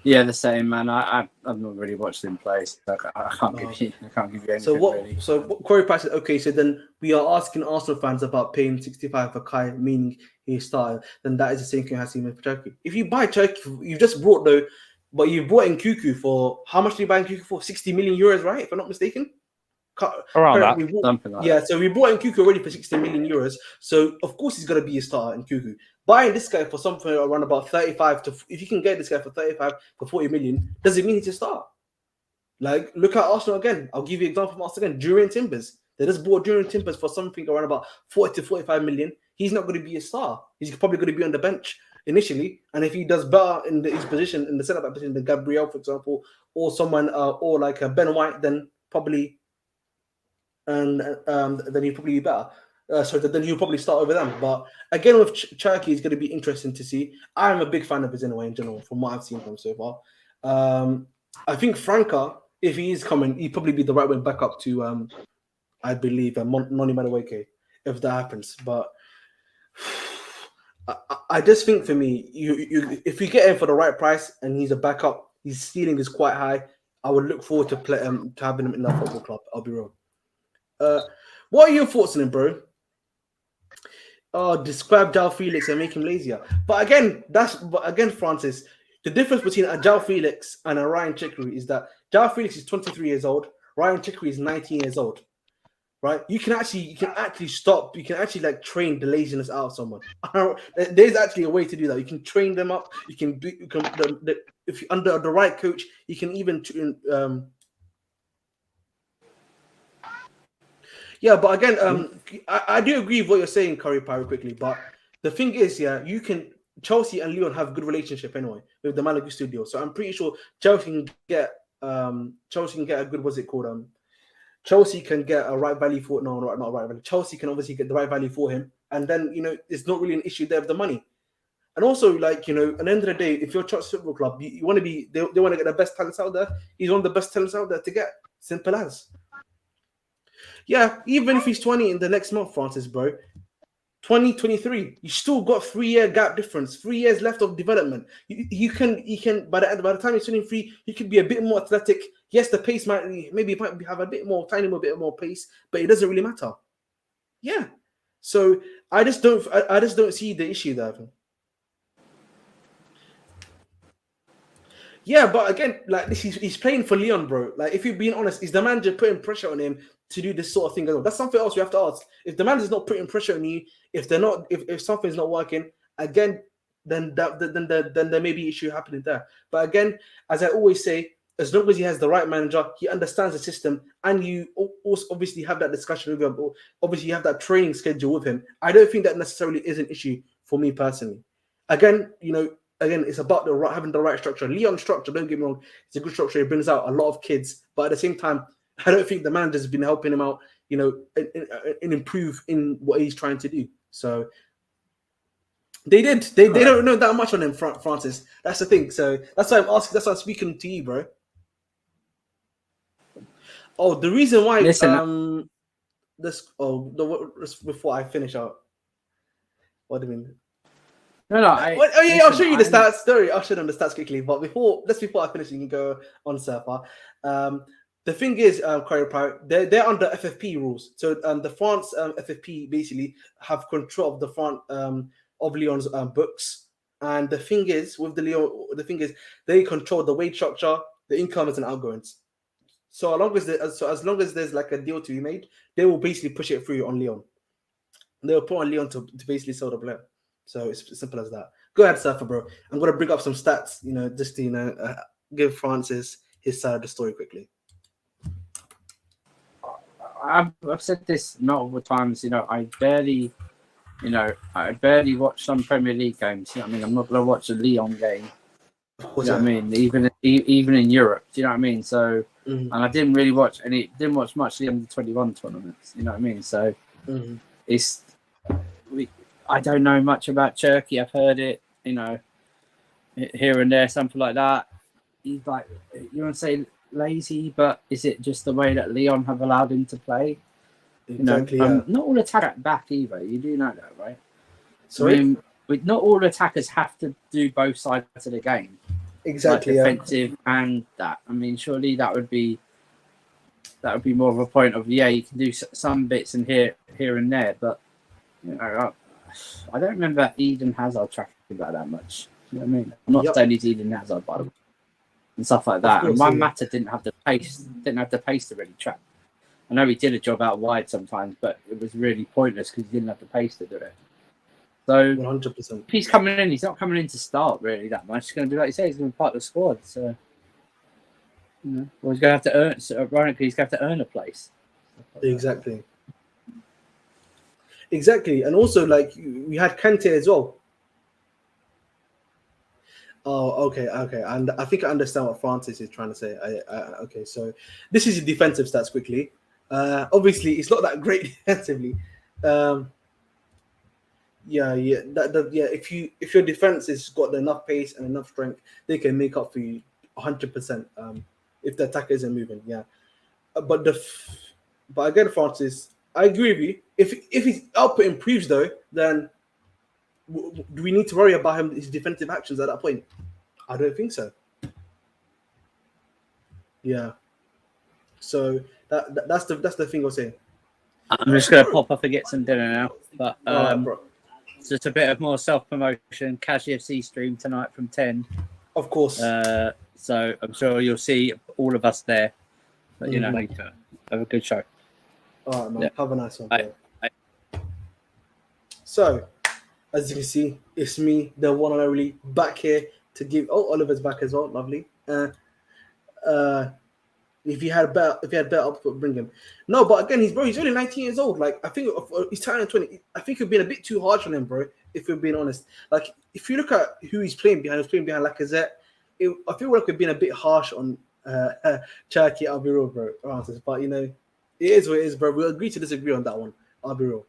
Yeah, the same, man. I've not really watched him play, so I can't give you anything. So Corey Price said, okay, so then we are asking Arsenal fans about paying 65 for Kai, meaning he's starting. Then that is the same thing as him for Cherki. If you buy Cherki, you've just brought in Nkunku for, how much do you buy Nkunku for? 60 million euros, right? If I'm not mistaken. Around that. Something like that. So we bought Nkunku already for 60 million euros. So of course he's going to be a starter, Nkunku. Buying this guy for something around about 35 to, if you can get this guy for 35 for 40 million, does it mean he's a star? Like, look at Arsenal again. I'll give you an example from Arsenal again. Jurriën Timbers. They just bought Jurriën Timbers for something around about 40 to 45 million. He's not going to be a star. He's probably going to be on the bench initially. And if he does better in his position, in the centre back position than Gabriel, for example, or someone, or like a Ben White, then probably, and then he'll probably be better. So then he'll probably start over them. But again, with Cherki, it's going to be interesting to see. I'm a big fan of his anyway, in general, from what I've seen from him so far. I think Franca, if he is coming, he'd probably be the right way back up to, I believe, Noni Madueke, if that happens. But I just think, for me, if you get him for the right price and he's a backup, his ceiling is quite high. I would look forward to having him in that football club. I'll be real. What are your thoughts on him, bro? Describe João Felix and make him lazier. But again, Francis, the difference between a João Felix and a Ryan Cherki is that João Felix is 23 years old, Ryan Cherki is 19 years old. Right? You can actually like train the laziness out of someone. There's actually a way to do that. You can train them up. If you're under the right coach, you can even yeah, but again, I do agree with what you're saying, Curry Pyro, quickly. But the thing is, Chelsea and Lyon have a good relationship anyway with the Malo Gusto deal. So I'm pretty sure Chelsea can get a good, what's it called? Chelsea can get a right value for not right value. Chelsea can obviously get the right value for him, and then it's not really an issue there of the money. And also, like, at the end of the day, if you're Chelsea Football Club, you want to be, they want to get the best talents out there. He's one of the best talents out there to get. Simple as. Yeah, even if he's 20 in the next month, Francis, bro, 2023, you still got 3-year gap difference, 3 years left of development. You can by the time he's 23, he could be a bit more athletic. Yes, the pace might have a bit more, tiny bit more pace, but it doesn't really matter. Yeah, so I just don't see the issue there. Yeah, but again, like this, he's playing for Leon, bro. Like, if you're being honest, is the manager putting pressure on him to do this sort of thing as well? That's something else we have to ask. If the manager's not putting pressure on you, if they're not, if something's not working, again, then then there may be issue happening there. But again, as I always say, as long as he has the right manager, he understands the system, and you also obviously have that discussion with him, or obviously you have that training schedule with him. I don't think that necessarily is an issue for me personally. Again, again, it's about having the right structure. Leon's structure, don't get me wrong, it's a good structure. It brings out a lot of kids, but at the same time, I don't think the manager's been helping him out, and improve in what he's trying to do. So they did. They don't know that much on him, Francis. That's the thing. So that's why I'm asking. That's why I'm speaking to you, bro. Oh, the reason why before I finish out. What do you mean? No. I'll show you the stats. Sorry, I'll show them the stats quickly. But before I finish, you can go on, Surfer. The thing is, they're under FFP rules. So the France FFP basically have control of the front of Lyon's books. And the thing is, with they control the wage structure, the incomes and outgoings. So as long as there's like a deal to be made, they will basically push it through on Lyon. They will put on Lyon to basically sell the player. So it's as simple as that. Go ahead, Surfer, bro. I'm gonna bring up some stats, just to give Francis his side of the story quickly. I've said this multiple times. I barely watch some Premier League games. You know what I mean? I'm not gonna watch a Lyon game. You know what I mean? Even in Europe. Do you know what I mean? So, and I didn't watch much the under-21 tournaments. You know what I mean? So, I don't know much about Turkey. I've heard it, here and there, something like that. He's like, you want to say lazy, but is it just the way that Lyon have allowed him to play? Exactly. Not all attack back either. You do know that, right? Sorry? I mean, not all attackers have to do both sides of the game. Exactly. Like defensive and that. I mean, surely that would be more of a point of, you can do some bits in here and there, but I don't remember Eden Hazard tracking about that much. You know what I mean? I'm not saying he's Eden Hazard, by the way, and stuff like that. And Juan Mata didn't have the pace to really track. I know he did a job out wide sometimes, but it was really pointless because he didn't have the pace to do it. So 100%. If he's coming in, he's not coming in to start really that much. He's going to be, like you say, he's going to be part of the squad. So, well, he's going to have to earn. So ironically, he's going to have to earn a place. Exactly. And also, like, we had Kante as well. Oh, okay, and I think I understand what Francis is trying to say. Okay, so this is your defensive stats quickly. Obviously, it's not that great defensively. If your defense has got enough pace and enough strength, they can make up for you 100%. If the attacker isn't moving, But again, Francis, I agree with you. If his output improves though, then do we need to worry about his defensive actions at that point? I don't think so. Yeah. So that's the thing I was saying. I'm just going to pop off and get some dinner now. But just a bit of more self-promotion. Cash FC stream tonight from 10. Of course. So I'm sure you'll see all of us there. But, later. Have a good show. All right, man. Yeah. Have a nice one. Bye. So, as you can see, it's me, the one and only, back here to give. Oh, Oliver's back as well. Lovely. If you had better output, bring him. No, but again, he's only 19 years old. Like, I think he's turning 20. I think it'd been a bit too harsh on him, bro. If we're being honest, like, if you look at who he's playing behind, Lacazette. I feel like we've been a bit harsh on Cherki. I'll be real, bro. But it is what it is, bro. We'll agree to disagree on that one. I'll be real.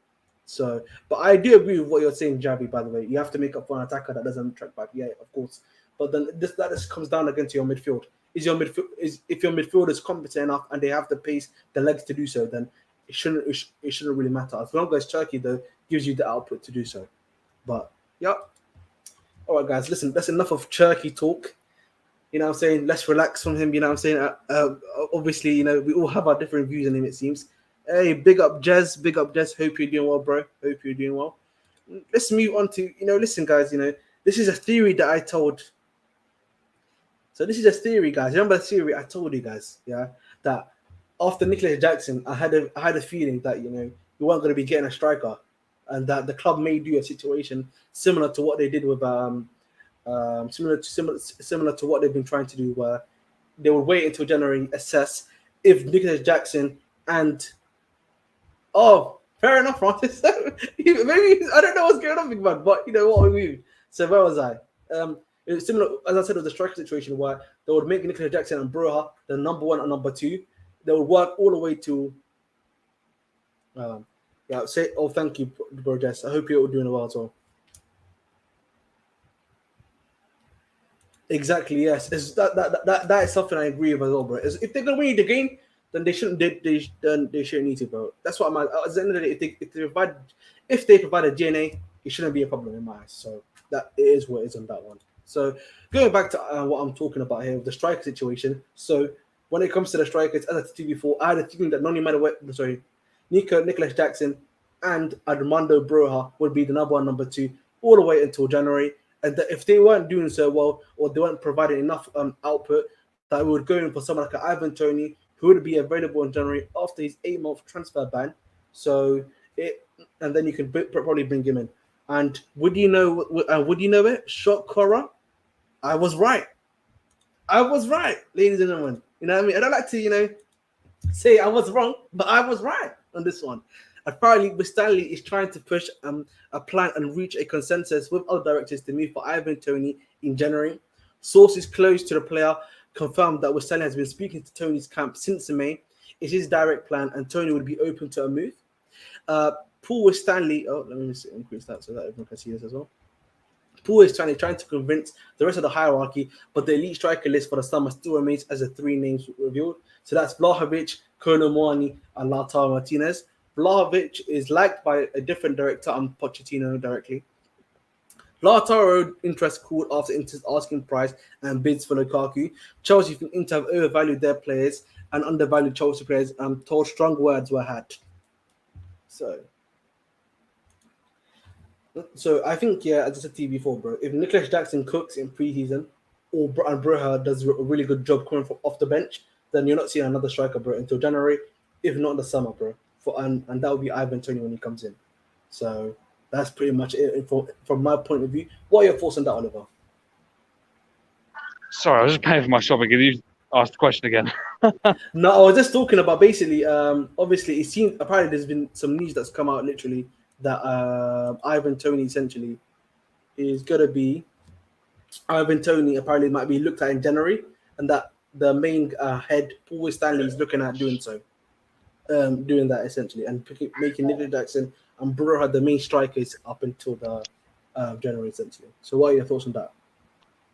So, but I do agree with what you're saying, Javi. By the way, you have to make up for an attacker that doesn't track back. Yeah, of course. But then that just comes down again to your midfield. If your midfield is competent enough and they have the pace, the legs to do so, then it shouldn't really matter. As long as Turkey though gives you the output to do so. But yeah. All right, guys. Listen, that's enough of Turkey talk. You know what I'm saying? Let's relax from him. You know what I'm saying? Obviously, we all have our different views on him, it seems. Hey, big up Jez. Hope you're doing well, bro. Hope you're doing well. Let's move on to, listen, guys, this is a theory that I told So this is a theory, guys. Remember the theory I told you guys, yeah, that after Nicholas Jackson, I had a feeling that we weren't going to be getting a striker, and that the club may do a situation similar to what they did with similar to what they've been trying to do, where they would wait until January, assess if Nicholas Jackson and fair enough, Francis. Maybe I don't know what's going on, big man, but you know what we mean. So where was I? It was similar, as I said, with the striker situation where they would make Nicholas Jackson and Broha the number 1 and number 2. They would work all the way to. Thank you, bro, Jess. I hope you're all doing well as well. Exactly, yes. That is something I agree with as well, bro. If they're gonna win the game, then they shouldn't need to, bro. That's what I'm at the end of the day. If they provide a DNA, it shouldn't be a problem in my eyes. So that is what it is on that one. So going back to what I'm talking about here, the striker situation. So when it comes to the strikers, as I said before, I had a feeling that Nicholas Jackson and Armando Broha would be the number 1, number 2, all the way until January. And that if they weren't doing so well, or they weren't providing enough output, that we would go in for someone like Ivan Toney, who would be available in January after his 8-month transfer ban. And then you can probably bring him in. And would you know it? Shock horror. I was right, ladies and gentlemen. You know what I mean? I don't like to, say I was wrong, but I was right on this one. Apparently, Stanley is trying to push a plan and reach a consensus with other directors to move for Ivan Toney in January. Sources close to the player confirmed that Stanley has been speaking to Tony's camp since May. It's his direct plan, and Toney would be open to a move. Paul Stanley. Oh, let me increase that so that everyone can see this as well. Paul is trying to convince the rest of the hierarchy, but the elite striker list for the summer still remains as the 3 names revealed. So that's Vlahovic, Kolo Muani, and Lautaro Martinez. Vlahovic is liked by a different director and Pochettino directly. Lautaro interest cooled after Inter's asking price and bids for Lukaku. Chelsea think Inter have overvalued their players and undervalued Chelsea players, and told strong words were had. So I think, as I said to you before, bro, if Nicholas Jackson cooks in pre-season and Broha does a really good job coming from off the bench, then you're not seeing another striker, bro, until January, if not in the summer, bro. And that will be Ivan Toney when he comes in. So that's pretty much it from my point of view. What are your thoughts on that, Oliver? Sorry, I was just paying for my shopping. Can you ask the question again? No, I was just talking about basically, obviously, it seems apparently there's been some news that's come out literally that Ivan Toney essentially is going to be Ivan Toney apparently might be looked at in January, and that the main head, Paul Stanley, is looking at doing so, doing that essentially, and making Nicholas Jackson and Broha the main strikers up until the January essentially. So what are your thoughts on that?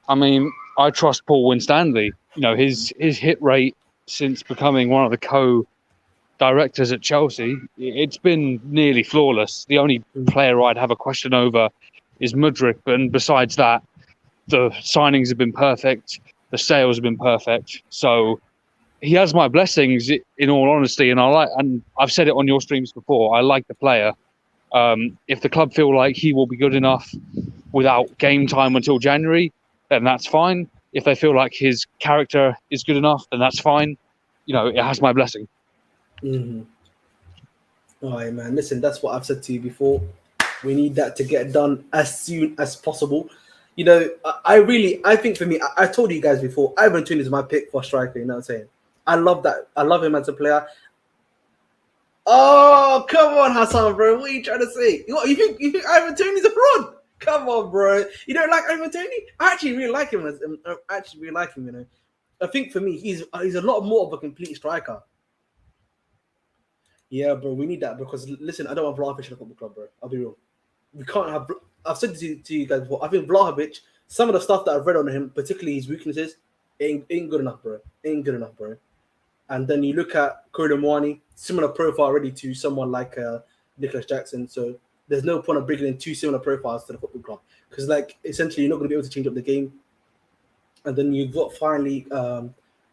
I mean, I trust Paul Winstanley. You know, his hit rate since becoming one of the co-directors at Chelsea, it's been nearly flawless. The only player I'd have a question over is Mudryk, and besides that, the signings have been perfect, the sales have been perfect. So he has my blessings, in all honesty, and I've said it on your streams before. I like the player. If the club feel like he will be good enough without game time until January, then that's fine. If they feel like his character is good enough, then that's fine. You know, it has my blessing. Mm-hmm. All right, man. Listen, that's what I've said to you before. We need that to get done as soon as possible. You know, I think for me, I told you guys before, Ivan Toney is my pick for striker. You know what I'm saying? I love that. I love him as a player. Oh, come on, Hassan, bro. What are you trying to say? You think Ivan Toney's a fraud? Come on, bro. You don't like Ivan Toney? I actually really like him. You know. I think for me, he's a lot more of a complete striker. Yeah, bro, we need that because, listen, I don't want Vlahovic in the football club, bro. I'll be real. We can't have... I've said to you guys before, I think Vlahovic, some of the stuff that I've read on him, particularly his weaknesses, ain't good enough, bro. Ain't good enough, bro. And then you look at Kolo Muani, similar profile already to someone like Nicholas Jackson. So there's no point of bringing in 2 similar profiles to the football club because, like, essentially you're not going to be able to change up the game. And then you've got finally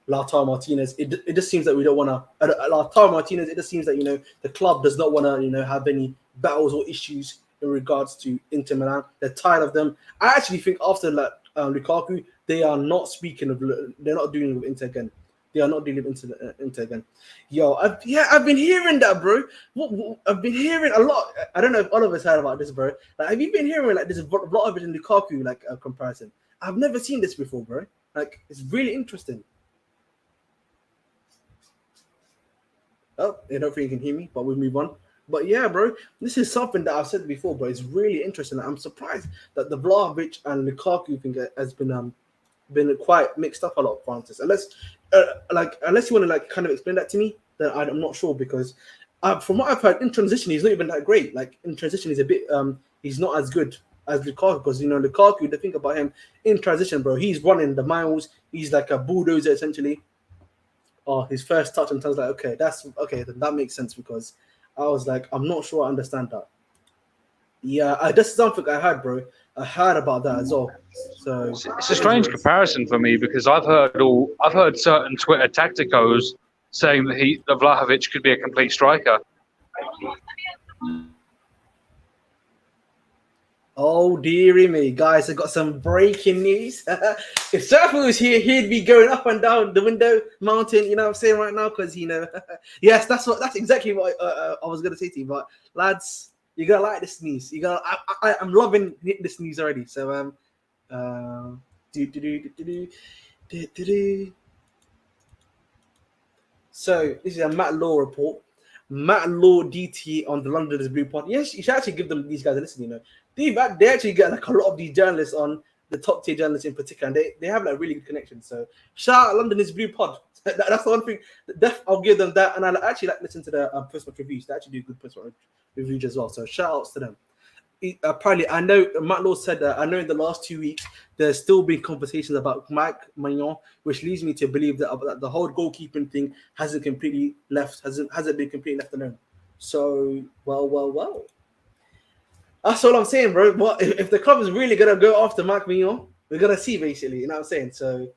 Lautaro Martinez. It just seems that we don't want to. Lautaro Martinez. It just seems that, you know, the club does not want to, you know, have any battles or issues in regards to Inter Milan. They're tired of them. I actually think after Lukaku, they are not speaking of. They're not dealing with Inter again. They are not dealing with Inter again. Yo, I've been hearing that, bro. I've been hearing a lot. I don't know if all of us heard about this, bro. Like, have you been hearing like this Vlahovic and Lukaku like a comparison? I've never seen this before, bro. Like, it's really interesting. Oh, I don't think you can hear me, but we'll move on. But yeah, bro, this is something that I've said before, but it's really interesting. I'm surprised that the Vlahovic and Lukaku thing has been quite mixed up a lot, Francis. Unless you want to like kind of explain that to me, then I'm not sure, because from what I've heard, in transition he's not even that great. Like, in transition he's a bit he's not as good as Lukaku, because Lukaku, the thing about him in transition, bro, he's running the miles. He's like a bulldozer essentially. Oh, his first touch, and I was like, okay, then that makes sense, because I was like, I'm not sure I understand that. Yeah, that's something I heard, bro. I heard about that as well. So it's a strange comparison for me, because I've heard certain Twitter tacticos saying that Vlahovic could be a complete striker. Oh, dearie me, guys, I got some breaking news. If Surfer was here, he'd be going up and down the window mountain, you know what I'm saying right now, because, yes, that's exactly what I was going to say to you. But, lads, you're going to like this news. I'm loving this news already. So, So, this is a Matt Law report. Matt Law DT on the Londoners Blue Pod. Yes, you should actually give these guys a listen, They actually get like a lot of these journalists on, the top tier journalists in particular, and they have like really good connections. So shout out Londoners Blue Pod. That's the one thing. I'll give them that, and I actually like listen to the post-match reviews. They actually do good post-match reviews as well. So shout outs to them. Apparently, I know Matt Law said that. I know in the last 2 weeks there's still been conversations about Mike Maignan, which leads me to believe that the whole goalkeeping thing hasn't been completely left alone. So well. That's all I'm saying, bro. What if the club is really gonna go after Mike Maignan? We're gonna see, basically. You know what I'm saying? So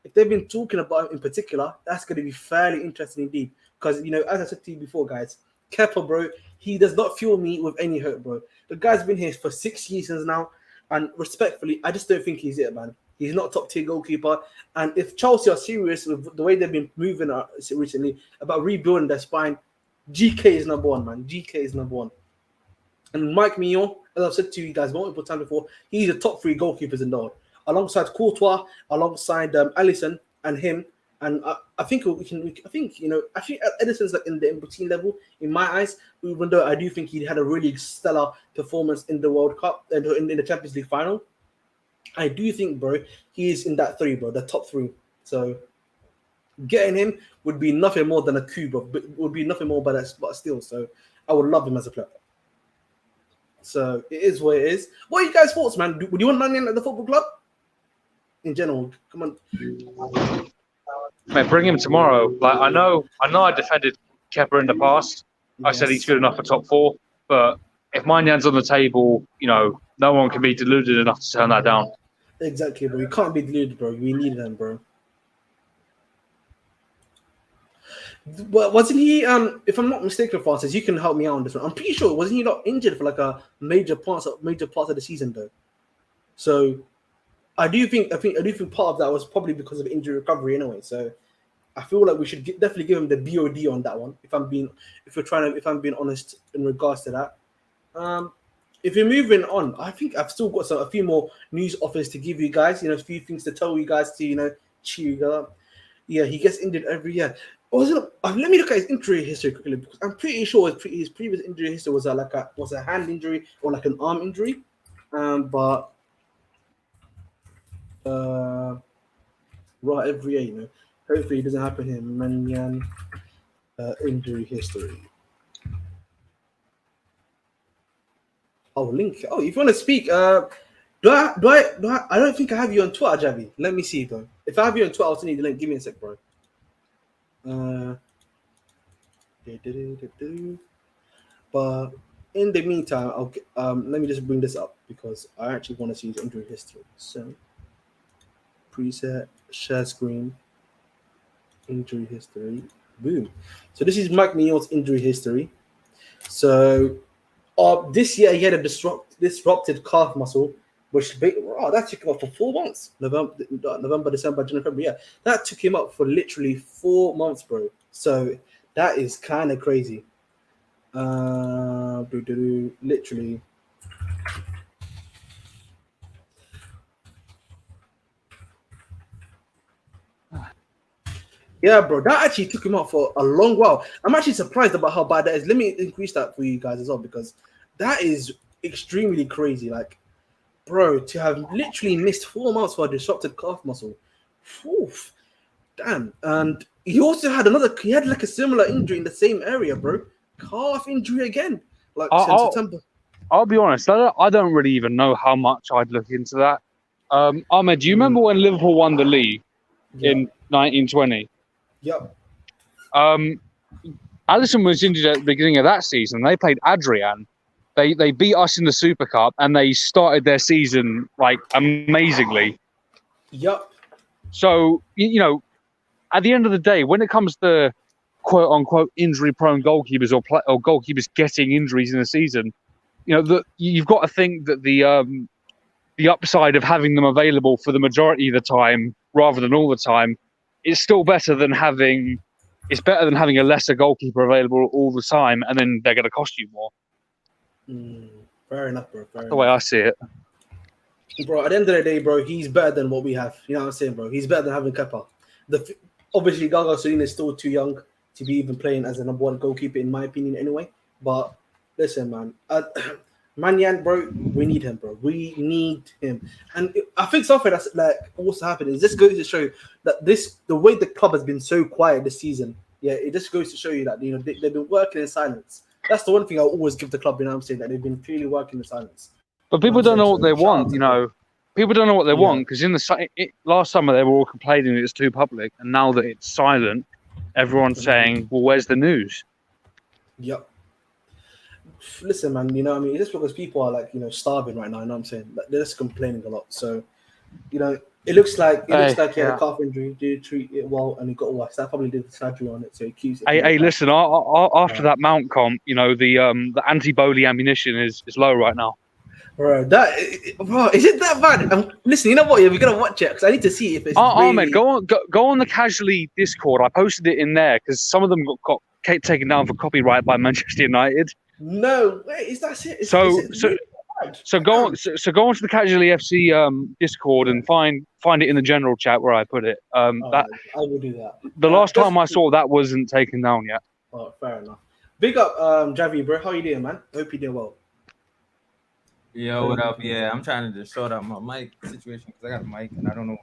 if they've been talking about him in particular, that's gonna be fairly interesting indeed. Because as I said to you before, guys, Kepa, bro, he does not fuel me with any hope, bro. The guy's been here for 6 seasons now, and respectfully, I just don't think he's it, man. He's not top tier goalkeeper. And if Chelsea are serious with the way they've been moving recently about rebuilding their spine, GK is number one, man. GK is number one. And Mike Maignan, as I've said to you guys multiple times before, he's the top 3 goalkeepers in the world, alongside Courtois, alongside Alisson and him. And I think Edison's like in the in-between level in my eyes, even though I do think he had a really stellar performance in the World Cup and in the Champions League final. I do think, bro, he is in that 3, bro, the top 3. So getting him would be nothing more than a coup, bro. Would be nothing more but still. So I would love him as a player. So it is what it is. What are you guys' thoughts, man? Would you want money at the football club? In general, come on. Man, bring him tomorrow. Like I know I defended Kepa in the past. I said he's good enough for top 4, but if Mainyan's on the table, no one can be deluded enough to turn that down. Exactly, bro. You can't be deluded, bro. We need them, bro. Well, wasn't he? If I'm not mistaken, Francis, you can help me out on this one. I'm pretty sure wasn't he not injured for like a major parts of the season though? So I do think part of that was probably because of injury recovery anyway. So I feel like we should definitely give him the BOD on that one. If I'm being honest in regards to that. If you're moving on, I think I've still got a few more news offers to give you guys. A few things to tell you guys to cheer you up. Yeah, he gets injured every year. Let me look at his injury history quickly, because I'm pretty sure his previous injury history was a hand injury or like an arm injury, but right every year, hopefully it doesn't happen here. Maignan injury history. Oh, link. Oh, if you want to speak, do I don't think I have you on Twitter, Javi. Let me see, bro. If I have you on Twitter, I'll send you the link. Give me a sec, bro. But in the meantime, let me just bring this up because I actually want to see his injury history. So, preset, share screen, injury history, boom. So this is Mike Maignan's injury history. So, this year he had a disrupted calf muscle that took him up for 4 months. November, December, January, February. Yeah, that took him up for literally 4 months, bro. So that is kind of crazy. Literally. Yeah, bro, that actually took him out for a long while. I'm actually surprised about how bad that is. Let me increase that for you guys as well, because that is extremely crazy. Like, bro, to have literally missed 4 months for a disrupted calf muscle. Oof, damn. And he also had like a similar injury in the same area, bro. Calf injury again. Like since September. I'll be honest, I don't really even know how much I'd look into that. Ahmed, do you remember when Liverpool won the league in 1920? Yep. Alisson was injured at the beginning of that season. They played Adrian. They beat us in the Super Cup, and they started their season like amazingly. Yep. So at the end of the day, when it comes to quote unquote injury-prone goalkeepers or goalkeepers getting injuries in a season, you've got to think that the upside of having them available for the majority of the time rather than all the time is still better than having a lesser goalkeeper available all the time, and then they're going to cost you more. Fair enough, bro. That's the way I see it. Bro, at the end of the day, bro, he's better than what we have. You know what I'm saying, bro? He's better than having Kepa. Obviously, Gaga Solina is still too young to be even playing as a number one goalkeeper, in my opinion, anyway. But listen, man. Manyan, bro, we need him, bro. We need him. And I think something that's like also happened is this goes to show that the way the club has been so quiet this season, it just goes to show you that they've been working in silence. That's the one thing I'll always give the club, I'm saying, that they've been clearly working in silence. But people don't know what they want, People don't know what they want because last summer they were all complaining that it's too public, and now that it's silent, everyone's saying, "Well, where's the news?" Yep. Listen, man, you know what I mean? It's just because people are like, starving right now, you know what I'm saying? Like, they're just complaining a lot. So, it looks like he had a calf injury, did treat it well, and he got worse. That probably did the surgery on it, so he keeps it. Hey, listen, after that Mount comp, the anti-Bowley ammunition is low right now. Bro, is it that bad? Listen, you know what? Yeah, we're gonna watch it because I need to see if it's. Ahmed, go on the Casually Discord. I posted it in there because some of them got taken down for copyright by Manchester United. No way, is that it? So go on to the Casually FC Discord and find it in the general chat where I put it. I will do that. The last time I saw that wasn't taken down yet. Oh, fair enough. Big up, Javi, bro. How you doing, man? Hope you're doing well. Yo, what up? Yeah, I'm trying to just sort out my mic situation because I got a mic and I don't know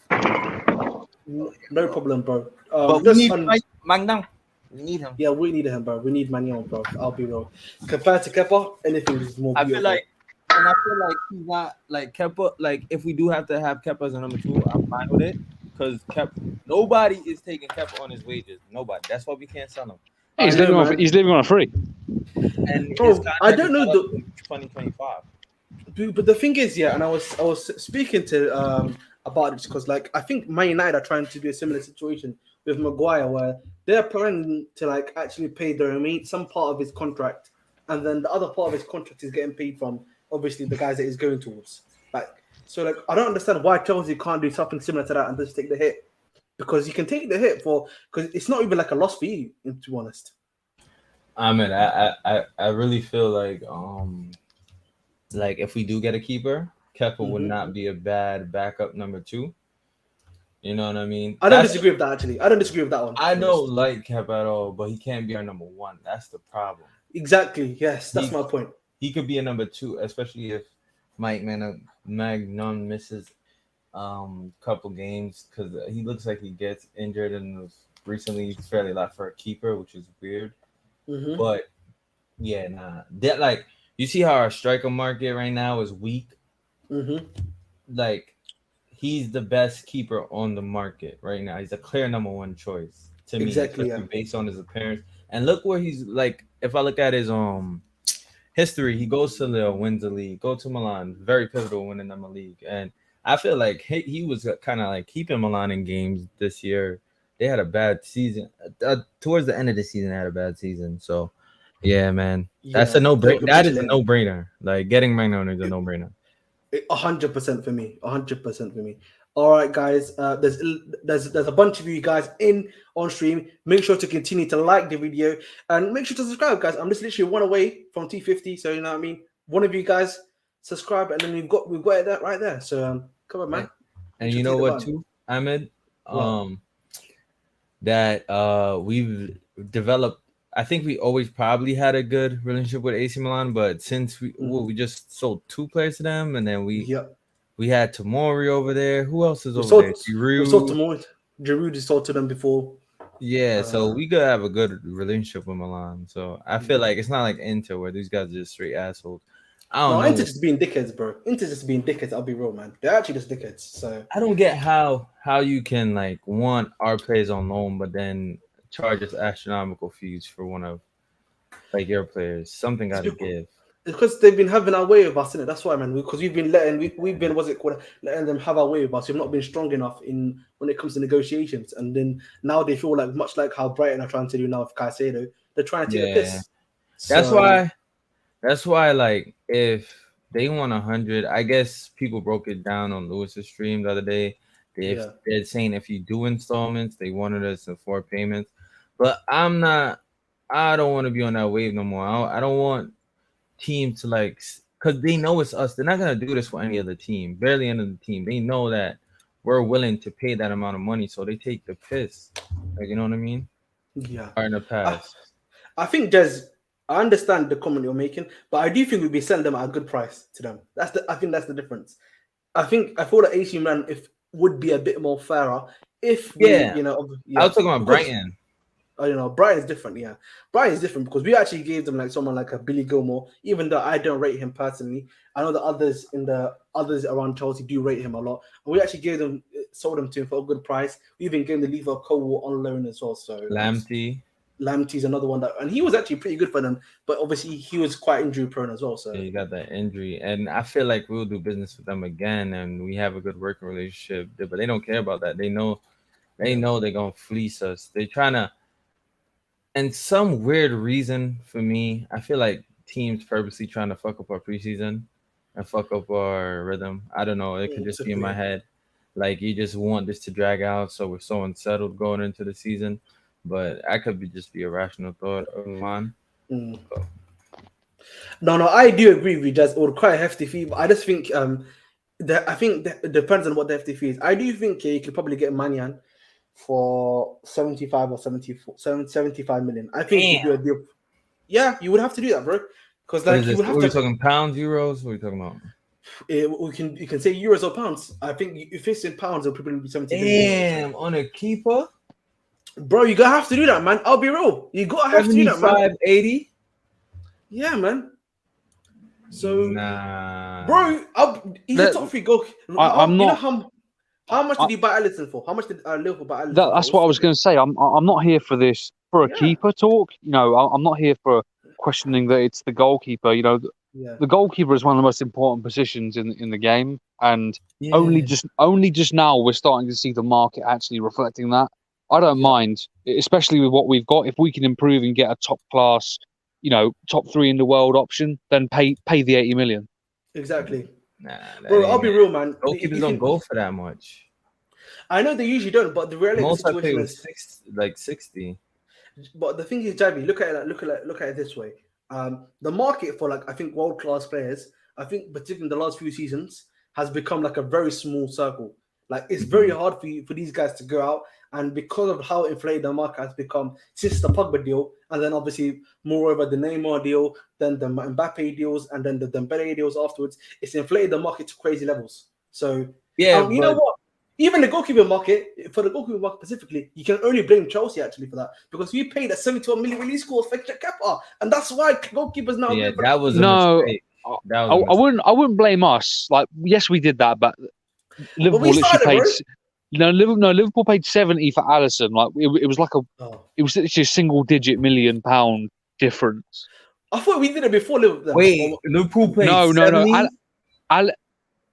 what. No problem, bro. But we need Magnan. We need him. Yeah, we need him, bro. We need Magnan, bro. I'll be real. Compared to Kepa, anything is more beautiful. I feel like he's not like Kepa. Like if we do have to have Kepa as a number 2, I'm fine with it because nobody is taking Kepa on his wages. Nobody. That's why we can't sell him. He's living on a free. And I don't know 2025. But the thing is, and I was speaking to about it because I think Man United are trying to do a similar situation with Maguire where they're planning to actually pay some part of his contract, and then the other part of his contract is getting paid from obviously the guys that he's going towards. I don't understand why Chelsea can't do something similar to that and just take the hit, because you can take the hit because it's not even like a loss for you, to be honest. I mean, I really feel like if we do get a keeper, Kepa would not be a bad backup number 2. You know what I mean? I don't disagree with that, actually. I don't disagree with that one. I don't like Kepa at all, but he can't be our number 1. That's the problem. Exactly. Yes, that's my point. He could be a number 2, especially if Mike Magnan misses couple games because he looks like he gets injured and recently he's fairly lot for a keeper, which is weird. But yeah, that you see how our striker market right now is weak. He's the best keeper on the market right now. He's a clear number 1 choice to me, based on his appearance. And look where he's if I look at his history, he goes to Lille, wins the league, go to Milan, very pivotal winning them a league. And I feel like he was kind of keeping Milan in games this year. They had a bad season. Towards the end of the season, they had a bad season. So, yeah, man. That's a no-brainer. That is a no-brainer. Getting Magnan is a no-brainer. 100% for me. 100% for me. All right, guys. There's a bunch of you guys on stream. Make sure to continue to like the video and make sure to subscribe, guys. I'm just literally one away from 250, so you know what I mean. One of you guys subscribe, and then we've got it right there. So come on, man. And you know what, too, Ahmed? That we've developed. I think we always probably had a good relationship with AC Milan, but since we just sold 2 players to them, and then we had Tomori over there. Who else is over there? Giroud. We sold Tomori. Giroud is sold to them before. Yeah, so we could have a good relationship with Milan. So I feel like it's not like Inter where these guys are just straight assholes. I don't know. Inter's just being dickheads, bro. Inter's just being dickheads. I'll be real, man. They're actually just dickheads. So I don't get how you can like want our players on loan, but then charge us astronomical fees for one of like your players. Something got to give. It's because they've been having our way with us, innit? That's why, man. Because we've been letting them have our way with us. We've not been strong enough when it comes to negotiations, and then now they feel like much like how Brighton are trying to do now with Caicedo. They're trying to take a piss. That's why, like, if they want 100, I guess people broke it down on Lewis's stream the other day. They're saying if you do installments, they wanted us in 4 payments. But I don't want to be on that wave no more. I don't want teams to like, because they know it's us. They're not going to do this for any other team, barely any other team. They know that we're willing to pay that amount of money, so they take the piss. Like, you know what I mean? Yeah. Or in the past. I think I understand the comment you're making, but I do think we'd be selling them at a good price to them. I think that's the difference. I feel like AC Milan would be a bit more fairer if I was talking about Brighton. Brighton's different. Yeah, Brighton's different because we actually gave them like someone like a Billy Gilmore, even though I don't rate him personally. I know the others around Chelsea do rate him a lot, and we actually sold them to him for a good price. We even gave the Lever Cole on loan as well. So Lamptey's another one and he was actually pretty good for them, but obviously he was quite injury prone as well. So he got that injury, and I feel like we'll do business with them again, and we have a good working relationship. But they don't care about that. They know they're gonna fleece us. They're trying to, and some weird reason for me, I feel like teams purposely trying to fuck up our preseason and fuck up our rhythm. I don't know. It could just be in my head. Like you just want this to drag out, so we're so unsettled going into the season. But I could just be a rational thought of mine. So. No, I do agree with you, Jazz. Or quite a hefty fee, but I just think that it depends on what the hefty fee is. I do think you could probably get Mannion for 75 or 75 million. I think you do a deal. Yeah, you would have to do that, bro. Because like you would have to. Are we talking pounds, euros? What are we talking about? You can say euros or pounds. I think if it's in pounds, it'll probably be 70 million. On a keeper. Bro, you gotta have to do that, man. I'll be real. You gotta have to do that, man. 80? Yeah, man. So, nah. Bro, he's a top 3 goal. I'm not. How much did he buy Alisson for? How much did Liverpool buy Alisson for? That's what I was going to say. I'm not here for this for a keeper talk. I'm not here for questioning that it's the goalkeeper. The goalkeeper is one of the most important positions in the game, and only just now we're starting to see the market actually reflecting that. I don't mind, especially with what we've got. If we can improve and get a top class, top 3 in the world option, then pay the 80 million. Exactly. Nah, bro, I'll be real, man. Goalkeepers don't go for that much. I know they usually don't, but the reality situation is 60. But the thing is, Javi, look at it this way. The market for I think world class players, I think particularly in the last few seasons, has become like a very small circle. Like it's very hard for these guys to go out. And because of how inflated the market has become since the Pogba deal, and then obviously moreover the Neymar deal, then the Mbappe deals, and then the Dembele deals afterwards, it's inflated the market to crazy levels. So you know what? Even the goalkeeper market, for the goalkeeper market specifically, you can only blame Chelsea actually for that because we paid a 71 million release score for Kepa, and that's why goalkeepers now. Yeah, that was a mistake. I wouldn't blame us. Like, yes, we did that, but Liverpool literally paid. Liverpool paid 70 for Alisson. Like it was like it was literally a single-digit £1 million difference. I thought we did it before Liverpool. Wait, Liverpool paid 70? No.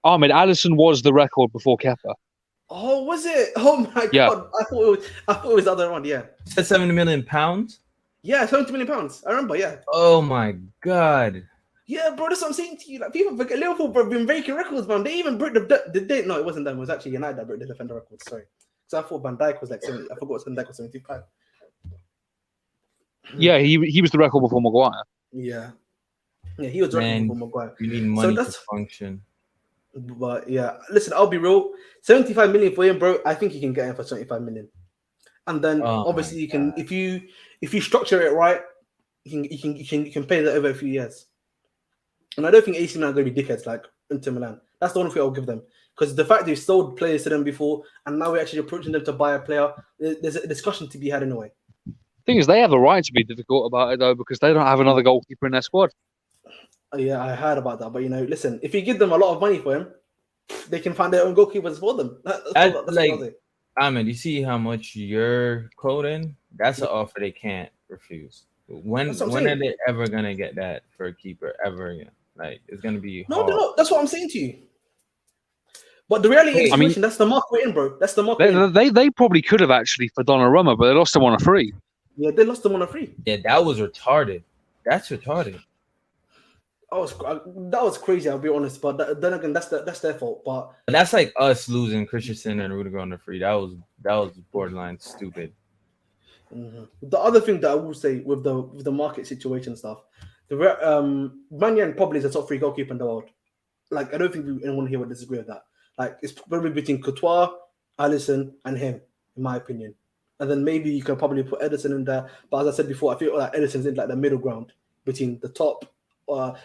Ahmed, Alisson was the record before Kepa. Oh, was it? Oh my god! I thought it was the other one. Yeah, you said £70 million. Yeah, £70 million. I remember. Yeah. Oh my god. Yeah, bro, that's what I'm saying to you. Like, people forget Liverpool, bro, been breaking records, man. They even broke the no, it wasn't them. It was actually United that broke the defender record. Sorry, so I thought Van Dijk was like 70. I forgot Van Dijk was 75. Yeah, he was the record before Maguire. Yeah, he was record before Maguire. You need money to function. But yeah, listen, I'll be real. 75 million for him, bro. I think you can get him for 75 million. And then obviously you can, if you structure it right, you can pay that over a few years. And I don't think AC Milan are going to be dickheads like Inter Milan. That's the only thing I'll give them. Because the fact they've sold players to them before, and now we're actually approaching them to buy a player, there's a discussion to be had anyway. Thing is, they have a right to be difficult about it though, because they don't have another goalkeeper in their squad. Yeah, I heard about that, but listen, if you give them a lot of money for him, they can find their own goalkeepers for them. That's Ahmed, you see how much you're quoting? That's an offer they can't refuse. When are they ever gonna get that for a keeper ever again? Like, it's gonna be hard. No. That's what I'm saying to you. But the reality is, that's the mark we're in, bro. That's the mark. They probably could have actually for Donnarumma, but they lost him on a free. Yeah, they lost him on a free. Yeah, that was retarded. That's retarded. That was crazy. I'll be honest, but then again, that's their fault. But that's like us losing Christensen and Rudiger on the free. That was borderline stupid. Mm-hmm. The other thing that I will say with the market situation stuff, Maignan probably is the top 3 goalkeeper in the world. Like, I don't think anyone here would disagree with that. Like, it's probably between Courtois, Alisson, and him, in my opinion. And then maybe you can probably put Ederson in there. But as I said before, I feel like Ederson's in like the middle ground between the top,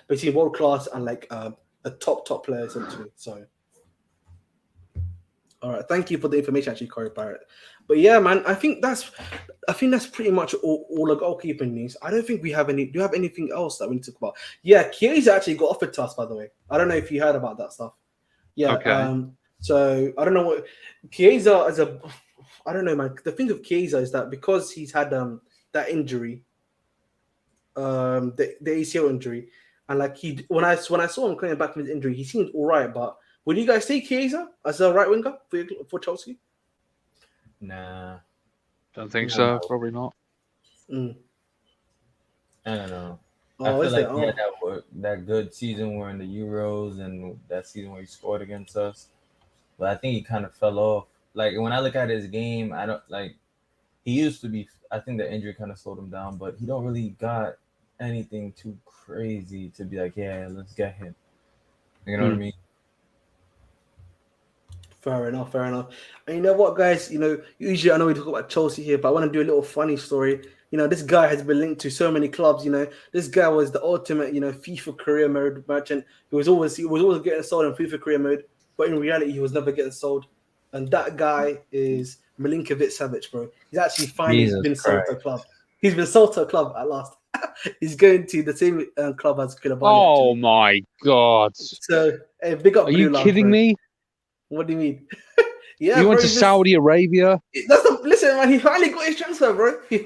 between world class and like a top player essentially. So, all right, thank you for the information, actually, Corey Barrett. But yeah, man, I think that's pretty much all the goalkeeping news. I don't think we have any. Do you have anything else that we need to talk about? Yeah, Chiesa actually got offered to us, by the way. I don't know if you heard about that stuff. Yeah. Okay. So I don't know what Chiesa as a. I don't know, man. The thing with Chiesa is that because he's had that injury, the ACL injury, and like when I saw him coming back from his injury, he seemed all right. But would you guys take Chiesa as a right winger for Chelsea? Nah, don't think so. Probably not. I don't know. I feel like he had that good season where in the Euros and that season where he scored against us, but I think he kind of fell off. Like, when I look at his game, I don't like. He used to be. I think the injury kind of slowed him down, but he don't really got anything too crazy to be like, yeah, let's get him. You know what I mean? Fair enough. And you know what, guys? Usually I know we talk about Chelsea here, but I want to do a little funny story. This guy has been linked to so many clubs. This guy was the ultimate, FIFA career mode merchant. He was always getting sold in FIFA career mode, but in reality, he was never getting sold. And that guy is Milinkovic-Savic, bro. He's actually finally been sold to a club. He's been sold to a club at last. He's going to the same club as Koulibaly. Oh, actually. My God. So, hey, big up. Are you kidding me? What do you mean? Yeah, he went to Saudi Arabia. Listen, man. He finally got his transfer, bro. So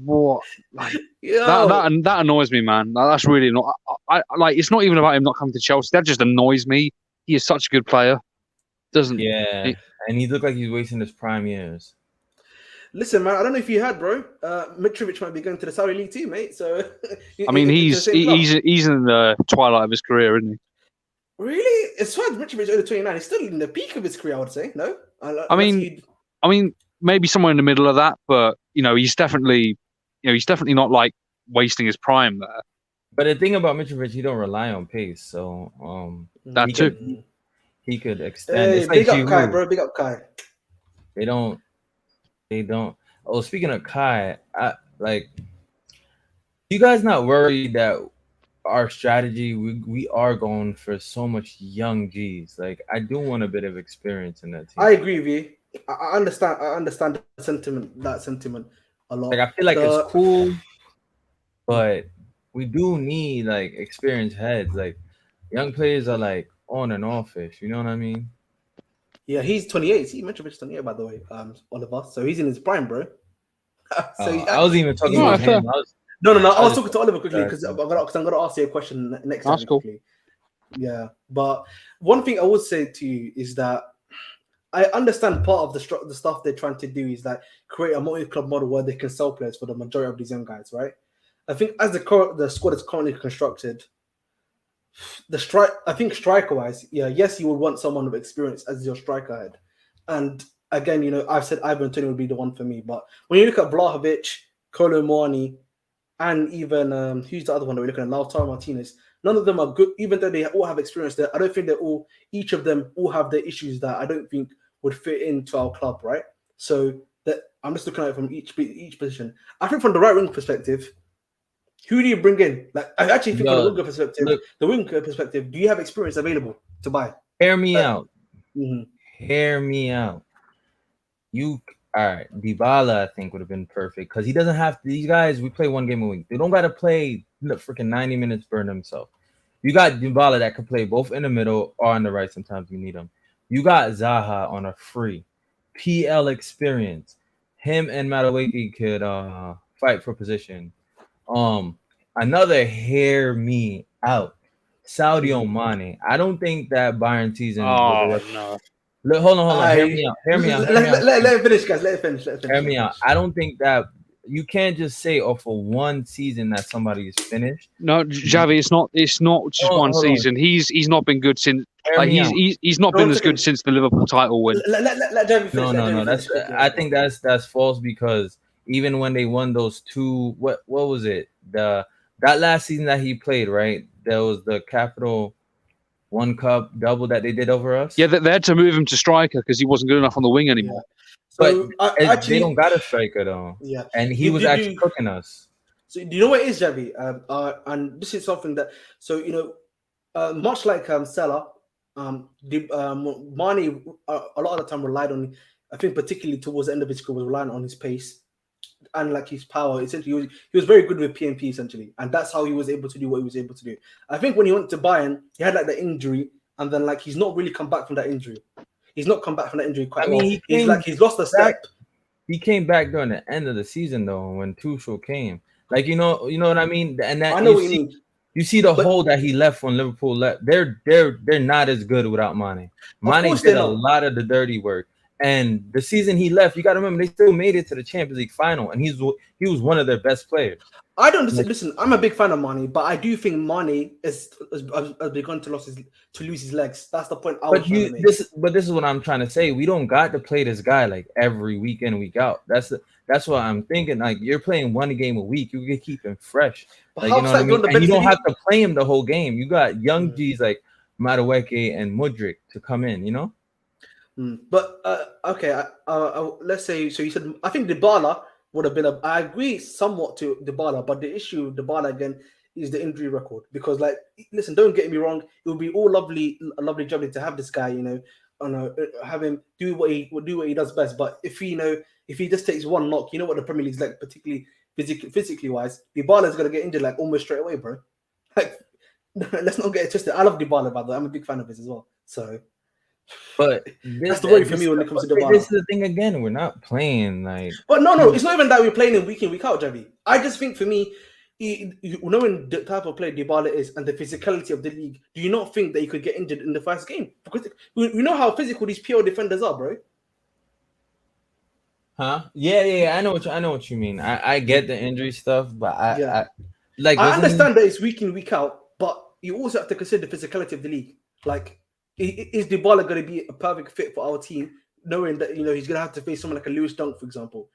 what? That annoys me, man. That's really not. I like. It's not even about him not coming to Chelsea. That just annoys me. He is such a good player. And he looked like he's wasting his prime years. Listen, man, I don't know if you heard, bro. Mitrovic might be going to the Saudi League too, mate. So, I mean, he's in the twilight of his career, isn't he? Really? As far as Mitrovic over 29, he's still in the peak of his career, I would say. No, I mean, maybe somewhere in the middle of that, but he's definitely not like wasting his prime there. But the thing about Mitrovic, he don't rely on pace, so that too. He could extend. Hey, it's big like up Kai, bro. Big up Kai. They don't. Oh, speaking of Kai, you guys not worried that our strategy, we are going for so much young G's? Like, I do want a bit of experience in that team. I agree with you. I understand that sentiment a lot. Like, I feel like it's cool, but we do need like experienced heads. Like, young players are like on and off-ish. You know what I mean? Yeah, he's 28. He mentioned 28, by the way, Oliver. So he's in his prime, bro. I was even talking about him. No. I was talking to Oliver quickly because I'm gonna ask you a question next time. Cool. Yeah, but one thing I would say to you is that I understand part of the stuff they're trying to do is like create a multi-club model where they can sell players for the majority of these young guys, right? I think as the squad is currently constructed, I think striker-wise, yes, you would want someone with experience as your striker head. And again, I've said Ivan Toney would be the one for me. But when you look at Vlahovic, Kolo Muani, and even who's the other one that we're looking at, Lautaro Martinez, none of them are good, even though they all have experience there. I don't think each of them all have their issues that I don't think would fit into our club, right? So that I'm just looking at it from each position. I think from the right wing perspective, who do you bring in? Like, I actually think from the winger perspective, do you have experience available to buy? Hear me out. Mm-hmm. Hear me out. All right, Dybala, I think, would have been perfect because he doesn't have to. These guys, we play one game a week. They don't got to play the freaking 90 minutes burn themselves. You got Dybala that could play both in the middle or on the right. Sometimes you need him. You got Zaha on a free PL experience. Him and Madueke could fight for position. Another hear me out. Sadio Mane. I don't think that Bayern season. Oh no. Hold on. Hear me out. Let it finish, guys. Let it finish. Hear me out. I don't think that you can't just say for one season that somebody is finished. No, Javi, it's not just one season. He's not been good since. He's not been as good since the Liverpool title win. Let Javi finish. No. I think that's false because even when they won those two, what was it? That last season that he played, right? There was the Capital One Cup double that they did over us. Yeah, they had to move him to striker because he wasn't good enough on the wing anymore. Yeah. But actually, they don't got a striker though. Yeah, and he was actually cooking us. So do you know what it is, Javi? And this is something that much like Salah, Mane a lot of the time relied on. I think particularly towards the end of his career, was relying on his pace and like his power. Essentially, he was very good with PMP essentially, and that's how he was able to do what he was able to do. I think when he went to Bayern, he had like the injury, and then like he's not really come back from that injury. He's not come back from that injury quite well. He's lost a step. He came back during the end of the season though, when Tuchel came. Like you know what I mean. And that I know what you mean. You see the hole that he left when Liverpool left. They're not as good without Mane. Mane did a lot of the dirty work. And the season he left, you got to remember, they still made it to the Champions League final, and he was one of their best players. I don't listen. I'm a big fan of Mane, but I do think Mane has begun to lose his legs. That's the point. But this is what I'm trying to say. We don't got to play this guy like every week in, week out. That's what I'm thinking. Like you're playing one game a week, you can keep him fresh. Like, you know what I mean? And you don't have to play him the whole game. You got young G's like Madueke and Mudryk to come in. You know. But okay, let's say so. You said I think Dybala would have been I agree somewhat to Dybala, but the issue with Dybala again is the injury record. Because like, listen, don't get me wrong, it would be all a lovely job to have this guy, have him do what he does best. But if he just takes one knock, you know what the Premier League's like, particularly physically wise, Dybala is gonna get injured like almost straight away, bro. Like, let's not get it twisted. I love Dybala, by the way. I'm a big fan of his as well. So. But that's the worry for me when it comes to Dybala. This is the thing again. We're not playing like. But no, it's not even that we're playing in week out, Javi. I just think for me, knowing the type of player Dybala is and the physicality of the league, do you not think that he could get injured in the first game? Because we know how physical these PL defenders are, bro. Huh? Yeah. I know what you mean. I get the injury stuff, but I understand that it's week in, week out, but you also have to consider the physicality of the league. Like, is Dybala going to be a perfect fit for our team, knowing that he's going to have to face someone like a Lewis Dunk, for example,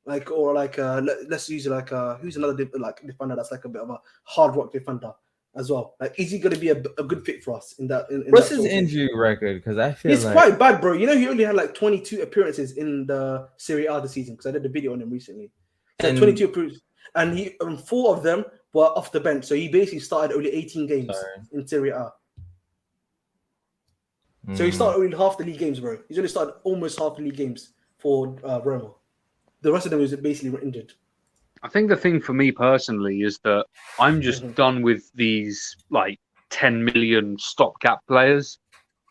let's use who's another defender that's like a bit of a hard rock defender as well. Like, is he going to be a good fit for us in that? What's his injury record? Because I feel it's quite bad, bro. He only had like 22 appearances in the Serie A this season because I did a video on him recently. So 22 appearances, and 4 of them were off the bench. So he basically started only 18 games in Serie A. So he started only half the league games, bro. He's only started almost half the league games for Roma. The rest of them was basically injured. I think the thing for me personally is that I'm just done with these like 10 million stopgap players.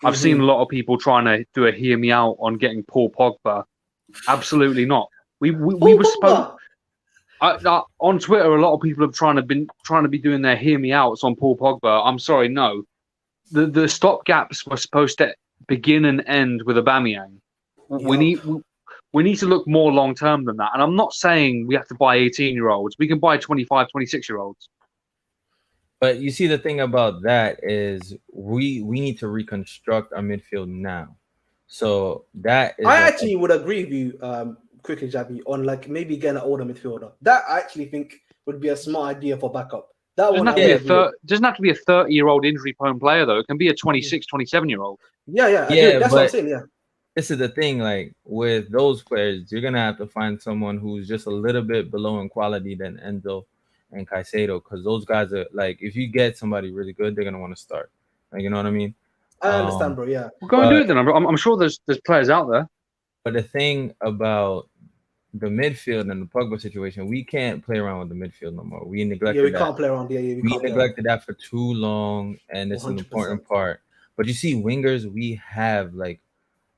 I've seen a lot of people trying to do a hear me out on getting Paul Pogba. Absolutely not. We were supposed. On Twitter, a lot of people have trying to be doing their hear me outs on Paul Pogba. I'm sorry, no. The stopgaps were supposed to begin and end with Aubameyang. We need to look more long term than that. And I'm not saying we have to buy 18-year-olds. We can buy 25, 26-year-olds. But you see, the thing about that is we need to reconstruct our midfield now. So that is. I actually would agree with you, quickly, Jabby, on like maybe getting an older midfielder. That I actually think would be a smart idea for backup. That doesn't have to be a 30-year-old injury-prone player though. It can be a 26, 27-year-old. Yeah. That's what I'm saying. Yeah. This is the thing, like with those players, you're gonna have to find someone who's just a little bit below in quality than Enzo and Caicedo, because those guys are like, if you get somebody really good, they're gonna want to start. Like, you know what I mean? I understand, bro. Yeah. We'll go and do it then. I'm sure there's players out there. But the thing about the midfield and the Pogba situation, we can't play around with the midfield no more. We neglected that. Can't play around. We neglected that for too long, and it's 100%. An important part. But you see, wingers, we have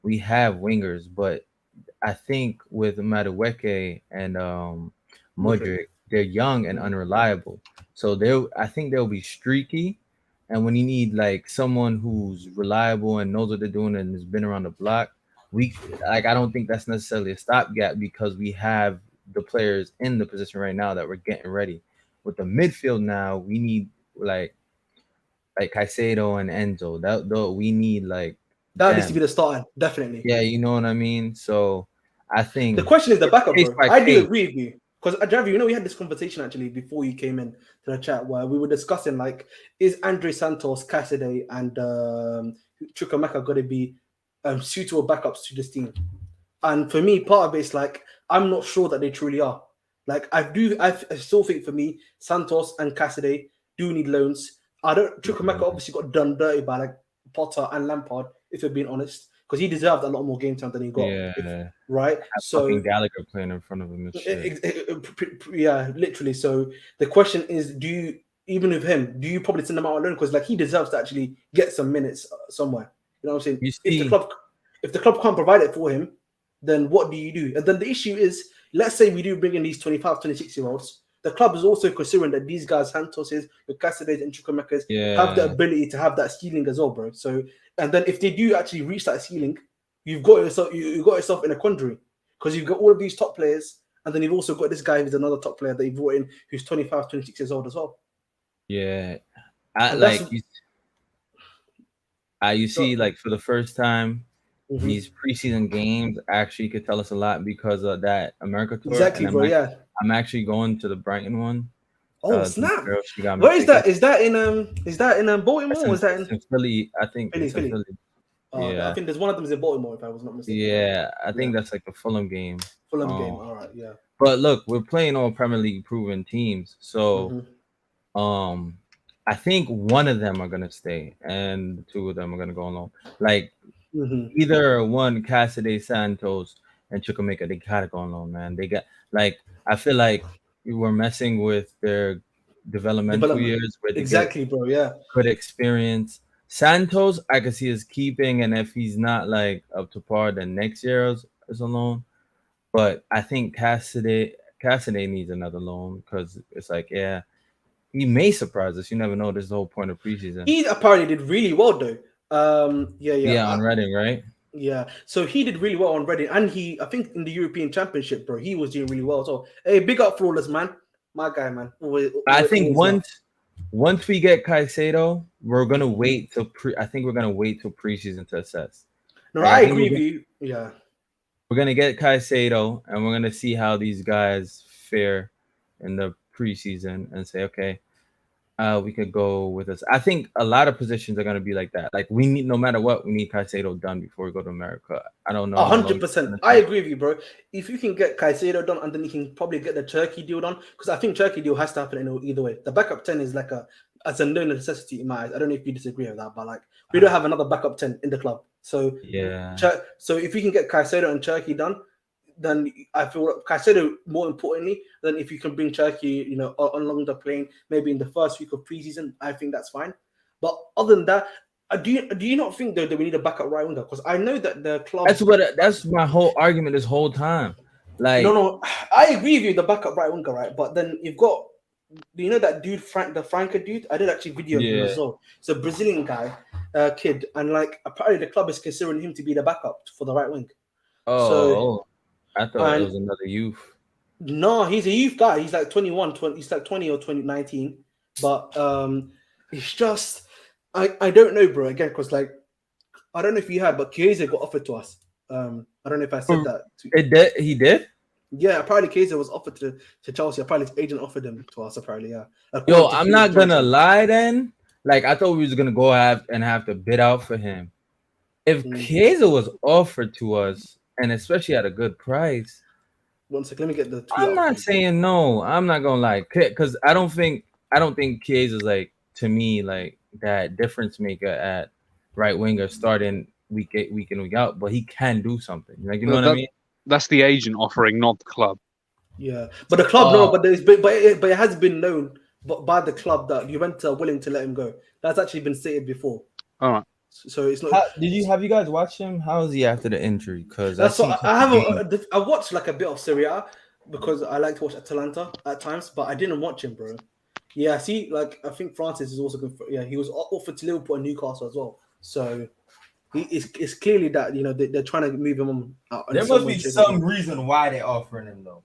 wingers, but I think with Madueke and Modric, they're young and unreliable. So I think they'll be streaky. And when you need like someone who's reliable and knows what they're doing and has been around the block, I don't think that's necessarily a stopgap, because we have the players in the position right now that we're getting ready. With the midfield now, we need like Caicedo and Enzo. That we need like that needs to be the starter, definitely. Yeah, you know what I mean. So I think the question is the backup. I do agree with you, because Javi, we had this conversation actually before you came in to the chat where we were discussing like, is Andre Santos, Cassidy, and Chukwuemeka going to be suitable backups to this team? And for me, part of it's like, I'm not sure that they truly are. Like I still think for me, Santos and Cassidy do need loans. Chukwuemeka obviously got done dirty by like Potter and Lampard, if we're being honest, because he deserved a lot more game time than he got. Yeah. Right. So Gallagher playing in front of him. Yeah, literally. So the question is, do you probably send him out alone? Because like he deserves to actually get some minutes somewhere. You know what I'm saying? If the club can't provide it for him, then what do you do? And then the issue is, let's say we do bring in these 25, 26-year-olds. The club is also considering that these guys, Santos's, the Cassidy's, and Chukwuemeka's, have the ability to have that ceiling as well, bro. So, and then if they do actually reach that ceiling, you've got yourself in a quandary, because you've got all of these top players, and then you've also got this guy who's another top player that you brought in, who's 25, 26 years old as well. Yeah, you see, like for the first time, these preseason games actually could tell us a lot because of that America tour. Exactly, bro. Yeah. I'm actually going to the Brighton one. Oh snap! Where is that? Is that in Baltimore? Or is that in Philly? I think it's in Philly. Yeah, I think there's one of them is in Baltimore, if I was not mistaken. Yeah, I think that's like the Fulham game. All right, yeah. But look, we're playing all Premier League proven teams, so I think one of them are gonna stay, and two of them are gonna go on loan. Like either one, Cassidy, Santos, and Chukwuemeka, they gotta go on loan, man. They got I feel like we were messing with their developmental years where they bro. Yeah, good experience. Santos, I could see his keeping, and if he's not like up to par, then next year is a loan. But I think Cassidy needs another loan, because it's like, yeah, he may surprise us. You never know. This is the whole point of preseason. He apparently did really well though. On Reading, right? Yeah, so he did really well on Reading, and I think in the European Championship, bro, he was doing really well. So, hey, big up Flawless, man, my guy, man. I think once we get Caicedo, we're gonna wait till preseason to assess. No, I agree with you. Yeah, we're gonna get Caicedo, and we're gonna see how these guys fare in the preseason, and say, okay, we could go with this. I think a lot of positions are going to be like that. Like we need, no matter what, we need Caicedo done before we go to America. I don't know. 100%. I agree with you, bro. If you can get Caicedo done, and then you can probably get the Turkey deal done, because I think Turkey deal has to happen either way. The backup 10 is like as a no necessity in my eyes. I don't know if you disagree with that, but like we don't have another backup 10 in the club. So yeah. So if we can get Caicedo and Turkey done, then I feel Caicedo more importantly than if you can bring Turkey, along the plane, maybe in the first week of preseason. I think that's fine. But other than that, do you not think though that we need a backup right winger? Because I know that the club. That's my whole argument this whole time. Like no, I agree with you, the backup right winger, right? But then you've got, that dude the Franca dude? I did actually video him as well. It's a Brazilian guy, kid, and like apparently the club is considering him to be the backup for the right wing. I thought it was another youth. No, he's a youth guy. He's like 21, he's like 20 or 2019. But it's just I don't know, bro. Again, because like I don't know if you had, but Chiesa got offered to us. I don't know if I said that. He did? Yeah, apparently Chiesa was offered to Chelsea. Apparently his agent offered him to us, apparently, yeah. Yo, I'm not gonna lie then. Like I thought we was gonna go have to bid out for him. If Chiesa was offered to us, and especially at a good price. One second, let me get the tweet. I'm not saying no. I'm not gonna lie, because I don't think Chiesa's like, to me, like that difference maker at right winger starting week in, week out, but he can do something. Like, you know what I mean? That's the agent offering, not the club. Yeah, but the club no, but it has been known by the club that Juventus are willing to let him go. That's actually been stated before. All right. So it's not. Have you guys watched him? How is he after the injury? Because that's what I haven't. I watched like a bit of Serie A because I like to watch Atalanta at times, but I didn't watch him, bro. Yeah, see, like I think Francis is also good. He was offered to Liverpool and Newcastle as well. So it's clearly that they're trying to move him on. There must be some reason why they're offering him though.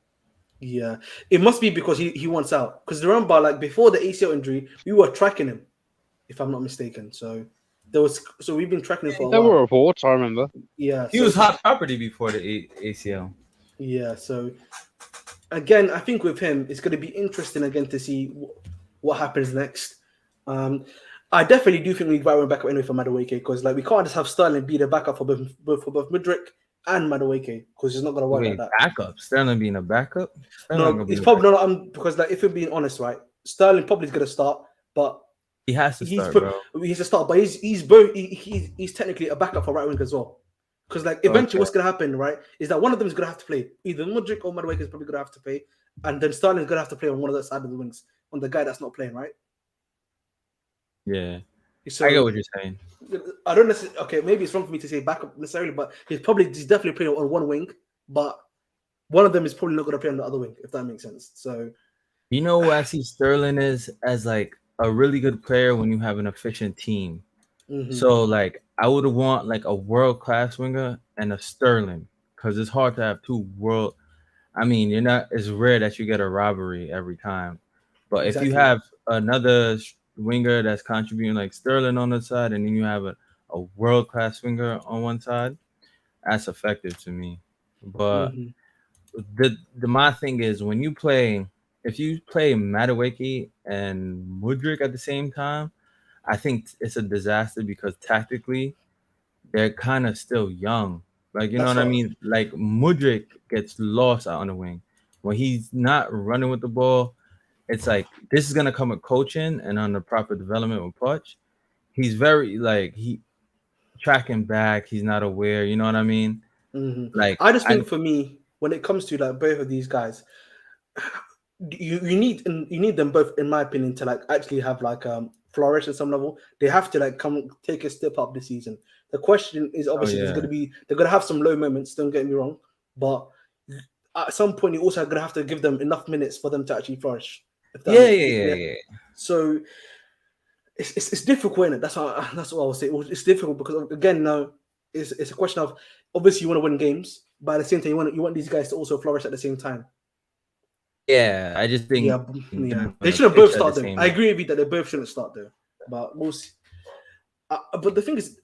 Yeah, it must be because he wants out. Because remember, like before the ACL injury, we were tracking him, if I'm not mistaken. So we've been tracking him for a while. There were reports, I remember. Yeah, he was hot property before the ACL. Yeah, so again, I think with him, it's going to be interesting again to see what happens next. I definitely do think we got one backup anyway for Madueke, because like we can't just have Sterling be the backup for both Mudryk and Madueke, because it's not going to work like that. Backup? Sterling being a backup? No, it's probably not. Because like if we're being honest, right, Sterling probably is going to start, but he has to start, bro. He's a start, but he's technically a backup for right wing as well. Because like eventually, what's going to happen, right, is that one of them is going to have to play. Either Mudryk or Madueke is probably going to have to play, and then Sterling's going to have to play on one of the side of the wings, on the guy that's not playing, right? Yeah, so, I get what you're saying. I don't necessarily. Okay, maybe it's wrong for me to say backup necessarily, but he's definitely playing on one wing, but one of them is probably not going to play on the other wing, if that makes sense. So, I see Sterling as like a really good player when you have an efficient team. Mm-hmm. So like I would want like a world-class winger and a Sterling, because it's hard to have two world. I mean, it's rare that you get a robbery every time, but if you have another winger that's contributing like Sterling on the side, and then you have a world-class winger on one side, that's effective to me. But my thing is, when you play, if you play Madueke and Mudryk at the same time, I think it's a disaster, because tactically they're kind of still young. Like, you know what I mean? Like Mudryk gets lost out on the wing. When he's not running with the ball, it's like this is gonna come with coaching and on the proper development with Poch. He's very he tracking back. He's not aware. You know what I mean? Mm-hmm. Like I just think for me, when it comes to like both of these guys, you need them both, in my opinion, to like actually have like flourish at some level. They have to like come take a step up this season. The question is obviously they're gonna have some low moments. Don't get me wrong, but at some point you're also gonna have to give them enough minutes for them to actually flourish. Yeah. So it's difficult, isn't it? That's what I would say. It's difficult because again, now it's a question of obviously you want to win games, but at the same time you want these guys to also flourish at the same time. Yeah, I just think they shouldn't both start there. I agree with you that they both shouldn't start there, but we'll see. But the thing is,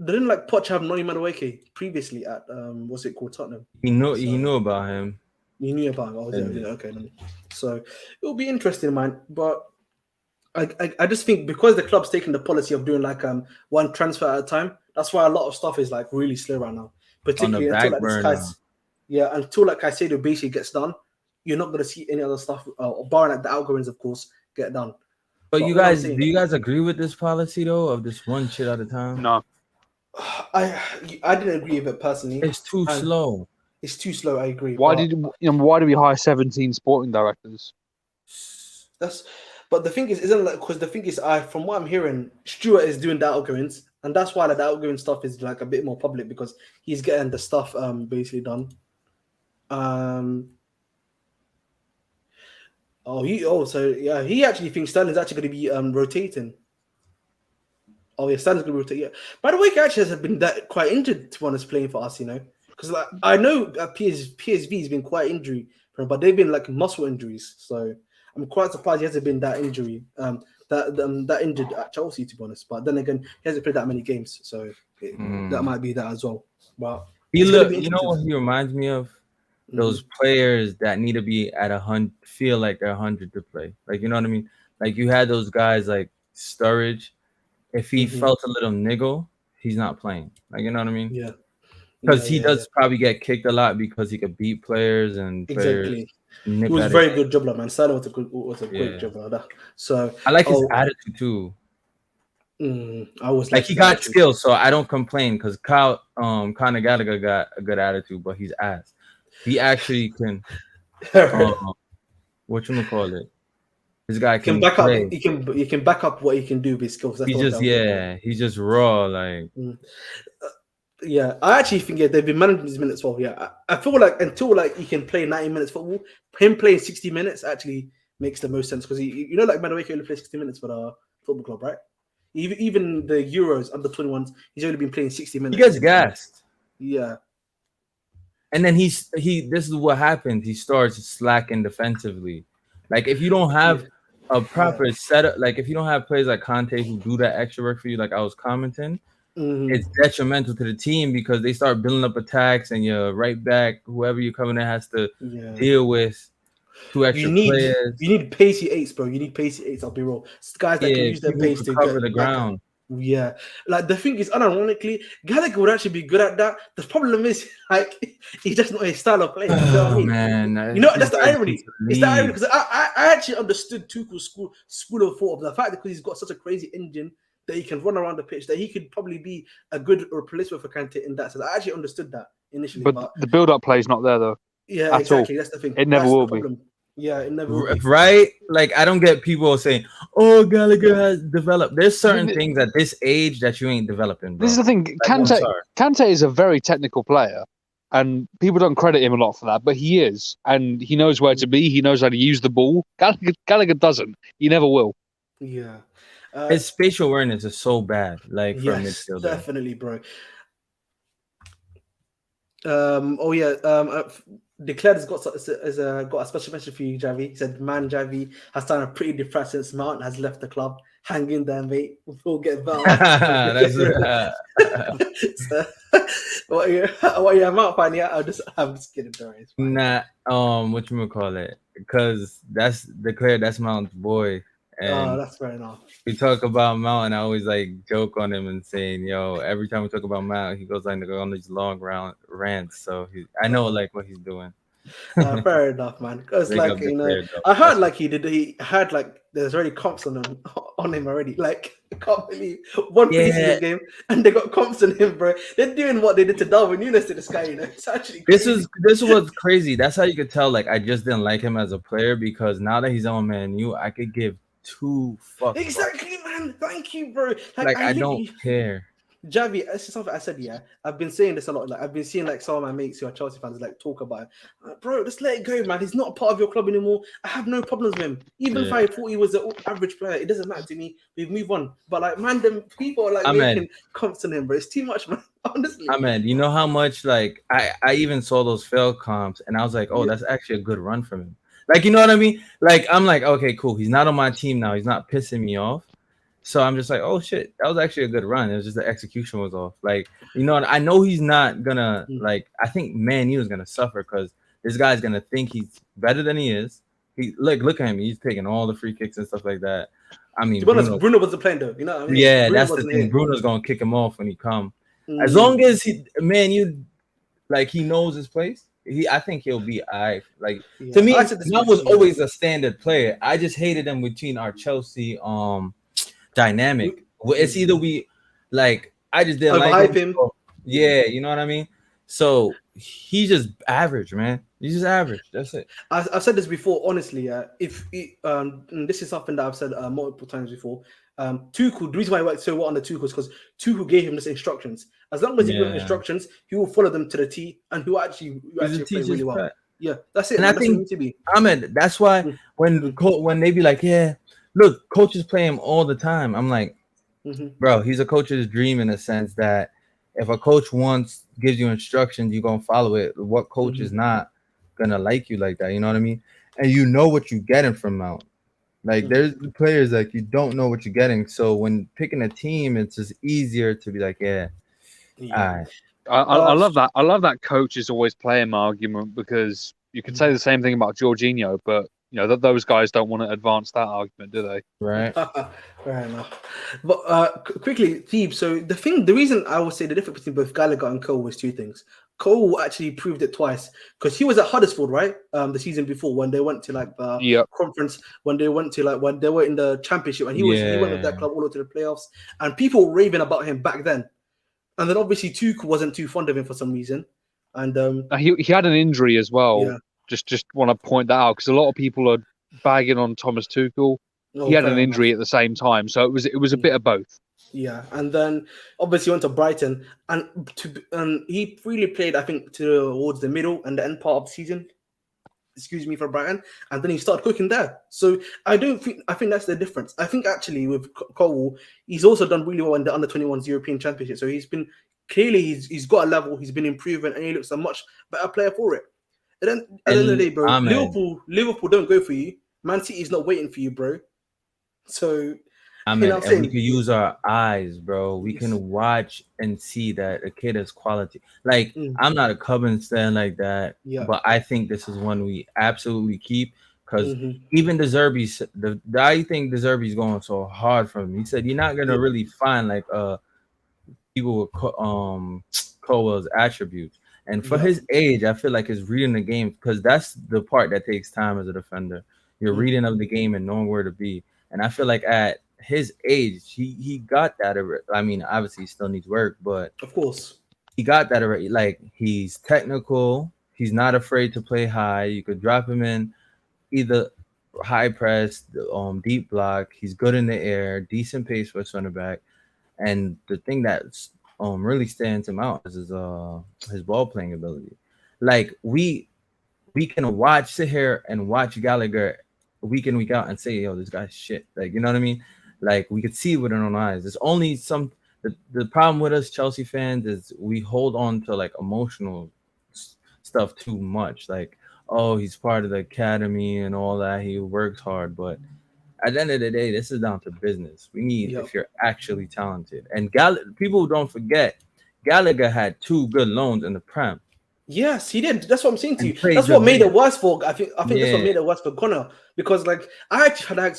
didn't like Poch have Noni Madueke previously at what's it called, Tottenham? He knew about him. You knew about him. Okay. So it'll be interesting, man. But I just think because the club's taking the policy of doing like one transfer at a time, that's why a lot of stuff is like really slow right now. Particularly until like Caicedo basically gets done, you're not gonna see any other stuff, barring like the outgoings, of course, get done. But do you guys agree with this policy though, of this one shit at a time? No, I didn't agree with it personally. It's too slow. It's too slow. I agree. Why do we hire 17 sporting directors? But the thing is, because the thing is, from what I'm hearing, Stuart is doing the outgoings, and that's why the outgoing stuff is like a bit more public, because he's getting the stuff basically done. He actually thinks Sterling's actually going to be rotating. Oh yeah, Sterling's going to rotate. Yeah. By the way, actually has been quite injured to be honest, playing for us. Because like I know PSV has been quite injury, but they've been like muscle injuries. So I'm quite surprised he hasn't been that that injured at Chelsea, to be honest. But then again, he hasn't played that many games, so that might be that as well. But you know what he reminds me of? Those players that need to be at 100, feel like they're 100 to play. Like, you know what I mean? Like, you had those guys like Sturridge. If he felt a little niggle, he's not playing. Like, you know what I mean? Yeah. Because he does probably get kicked a lot because he could beat players and exactly. He was a very good dribbler, man. Salah was a great dribbler. So I like his attitude too. I was like he got skills, so I don't complain because Conor Gallagher got a good attitude, but he's ass. He actually can. Whatchamacallit? This guy can back play. up. He can back up what he can do with skills. He's just raw. Like I actually think they've been managing his minutes well. Yeah, I feel like until like he can play 90 minutes football, him playing 60 minutes actually makes the most sense because like Madueke only plays 60 minutes for the football club, right? Even the Euros under 21s, he's only been playing 60 minutes. He gets gassed. Yeah. And then this is what happens. He starts slacking defensively. Like if you don't have a proper setup, like if you don't have players like Conte who do that extra work for you, like I was commenting, it's detrimental to the team because they start building up attacks and your right back, whoever you're coming in, has to deal with two extra players. You need pacey eights, bro. You need pacey eights. I'll be real. Guys that can use their pace to cover the ground. Yeah, like the thing is, unironically, Gallagher would actually be good at that. The problem is, like, he's just not his style of play. You know what I mean? Man, you know that's the irony. It's the irony because I actually understood Tuchel's school of thought of the fact that because he's got such a crazy engine that he can run around the pitch that he could probably be a good replacement for Kante in that sense. I actually understood that initially, but the build-up play is not there though. Yeah, exactly. That's the thing. It never will be. Yeah, it never will be. Right? Like, I don't get people saying, "Oh, Gallagher has developed." There's certain things at this age that you ain't developing. Bro. This is the thing. Kante is a very technical player, and people don't credit him a lot for that, but he is, and he knows where to be. He knows how to use the ball. Gallagher doesn't. He never will. Yeah. His spatial awareness is so bad. Like, for midfielder. Definitely, bro. Declared has got a special mention for you, Javi. He said, "Man, Javi has done a pretty depressed since Mount has left the club. Hang in there, mate. We'll get back." So, what are you Mount fan? Yeah, I'm just kidding, sorry. Nah, whatchamacallit? Because that's Declared. That's Mount's boy. And that's fair enough. We talk about Mount, and I always like joke on him and saying, "Yo, every time we talk about Mount, he goes on these long rants." So I know like what he's doing. Fair enough, man. Because like I heard like he had like there's already comps on him already. Like I can't believe one preseason game and they got comps on him, bro. They're doing what they did to Darwin Núñez to this guy. You know, it's actually crazy. This is what's crazy. That's how you could tell. Like I just didn't like him as a player because now that he's on Man U, I could give two fucks. Exactly, man. Thank you, bro. Like I don't care. Javi, it's something I said. Yeah, I've been saying this a lot. Like I've been seeing like some of my mates who are Chelsea fans like talk about it. Bro, just let it go, man. He's not a part of your club anymore. I have no problems with him. Even if I thought he was an average player, it doesn't matter to me. We move on. But like, man, them people are like making comps on him, bro. It's too much, man. Honestly, you know how much like I even saw those failed comps, and I was like, oh, that's actually a good run from him. Like, you know what I mean? Like, I'm like, okay, cool. He's not on my team now. He's not pissing me off. So I'm just like, oh, shit. That was actually a good run. It was just the execution was off. Like, you know, I know he's not going to, like, I think Man U is going to suffer because this guy's going to think he's better than he is. Look at him. He's taking all the free kicks and stuff like that. I mean, Bruno wasn't playing, though. You know what I mean? Yeah, Bruno, that's the thing. Bruno's going to kick him off when he come. As long as Man U, like, he knows his place. I think he'll be alright. Like to me, Mount was always a standard player. I just hated him between our Chelsea dynamic. It's either we like I just didn't like him. Yeah, you know what I mean. So he's just average, man. He's just average. That's it. I've said this before. Honestly, if this is something that I've said multiple times before. Tuchel, the reason why he worked so well under Tuchel is because Tuchel gave him the instructions. As long as he gave him instructions, he will follow them to the T, and he will actually play really well. Right. Yeah, that's it. And I think Ahmed, that's why when they be like, yeah, look, coaches play him all the time. I'm like, bro, he's a coach's dream in a sense that if a coach gives you instructions, you're gonna follow it. What coach is not gonna like you like that? You know what I mean? And you know what you're getting from Mount. Like there's players like you don't know what you're getting. So when picking a team, it's just easier to be like, yeah. I love that. I love that coaches always play him argument, because you could say the same thing about Jorginho, but you know those guys don't want to advance that argument, do they? Right. Fair enough. But quickly, Thebe. So the reason I would say the difference between both Gallagher and Cole was two things. Cole actually proved it twice, because he was at Huddersfield, right? The season before, when they went to like the conference, when they went to like when they were in the championship, and he went with that club all the way to the playoffs, and people were raving about him back then. And then obviously Tuchel wasn't too fond of him for some reason, and he had an injury as well. Yeah. Just want to point that out, because a lot of people are bagging on Thomas Tuchel. He had an injury at the same time, so it was a bit of both. Yeah, and then obviously went to Brighton, and he really played, I think, towards the middle and the end part of the season. Excuse me, for Brighton, and then he started cooking there. So I think that's the difference. I think actually with Cole, he's also done really well in the under-21s European Championship. So he's been clearly he's got a level. He's been improving, and he looks a much better player for it. And then at the end of the day, bro, Liverpool don't go for you. Man City is not waiting for you, bro. So. And we can use our eyes, bro. We can watch and see that a kid has quality. Like, I'm not a Cubbins fan like that, but I think this is one we absolutely keep, because even De Zerbi, I think De Zerbi's going so hard for him. He said you're not gonna really find like people with Colwell's attributes, and for his age, I feel like he's reading the game, because that's the part that takes time as a defender. You're reading of the game and knowing where to be, and I feel like at his age, he got that. I mean, obviously he still needs work, but of course he got that already. Like, he's technical, he's not afraid to play high. You could drop him in either high press, deep block. He's good in the air, decent pace for a center back. And the thing that really stands him out is his ball playing ability. Like, we can sit here and watch Gallagher week in, week out and say, yo, this guy's shit. Like, you know what I mean? Like, we could see with our own eyes. There's only the problem with us Chelsea fans is we hold on to like emotional stuff too much. Like, oh, he's part of the academy and all that. He works hard, but at the end of the day, this is down to business. We need if you're actually talented. And people don't forget, Gallagher had 2 good loans in the Prem. Yes, he did. That's what I'm saying to you. That's what made it worse for. I think that's what made it worse for Connor, because like I actually had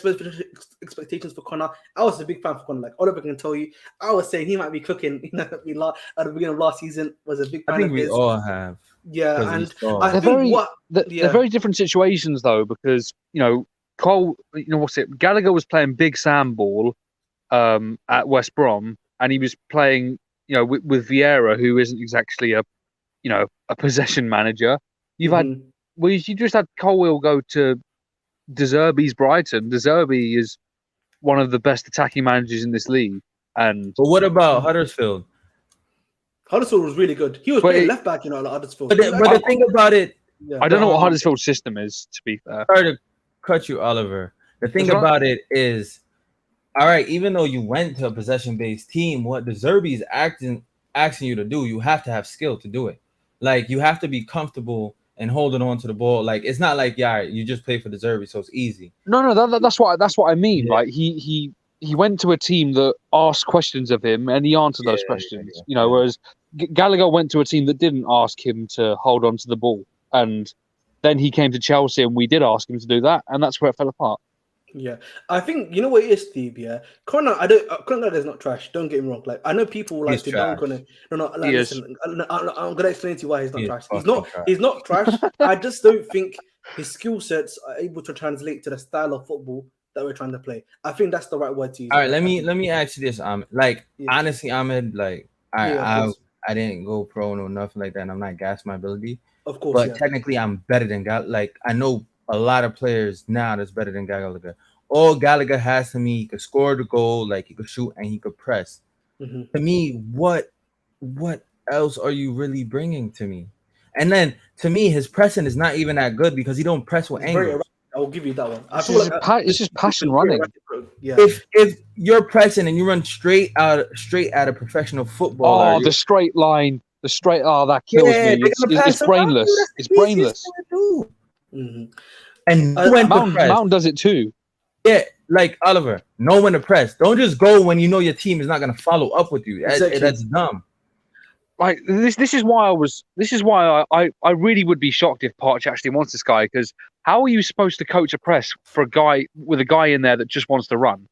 expectations for Connor. I was a big fan for Connor. Like Oliver can tell you, I was saying he might be cooking. You know, at the beginning of last season was a big fan. I think we all have. Yeah, and they're very different situations though, because you know Cole. You know what's it? Gallagher was playing Big Sam ball at West Brom, and he was playing with Vieira, who isn't exactly a possession manager. You just had Colwill go to De Zerbi's Brighton. De Zerbi is one of the best attacking managers in this league. But what about Huddersfield? Huddersfield was really good. He was playing left back, at Huddersfield. But the thing about it, I don't know what Huddersfield's system is, to be fair. Sorry to cut you, Oliver. The thing about it is, all right, even though you went to a possession-based team, what De Zerbi is asking you to do, you have to have skill to do it. Like, you have to be comfortable and holding on to the ball. Like, it's not like, you just play for De Zerbi, so it's easy. No, that's what I mean. Yeah. Like, he went to a team that asked questions of him, and he answered those questions. Whereas Gallagher went to a team that didn't ask him to hold on to the ball, and then he came to Chelsea, and we did ask him to do that, and that's where it fell apart. Yeah, I think you know what it is, Steve. Yeah, Connor is not trash. Don't get me wrong. Like, I know people like to dunk on it. No. Like, listen, I'm gonna explain to you why he's not trash. He's not trash. I just don't think his skill sets are able to translate to the style of football that we're trying to play. I think that's the right word to use. All right, let me ask you this. Honestly, Ahmed, like I didn't go pro or nothing like that, and I'm not gassing my ability. Of course, but technically, I'm better than Gallagher. Like, I know a lot of players now that's better than Gallagher. All Gallagher has to me, he could score the goal, like he could shoot and he could press. To me, what else are you really bringing to me? And then to me, his pressing is not even that good because he don't press with anger. I will give you that one. It's just passion running. Yeah. If you're pressing and you run straight out of professional football, Oh, the straight line, that kills me. It's brainless. It's brainless. Mm-hmm. And when to press. Mount does it too. Yeah, like Oliver, know when to press. Don't just go when you know your team is not going to follow up with you. That's dumb. Like this is why I really would be shocked if Poch actually wants this guy, because how are you supposed to coach a press for a guy in there that just wants to run?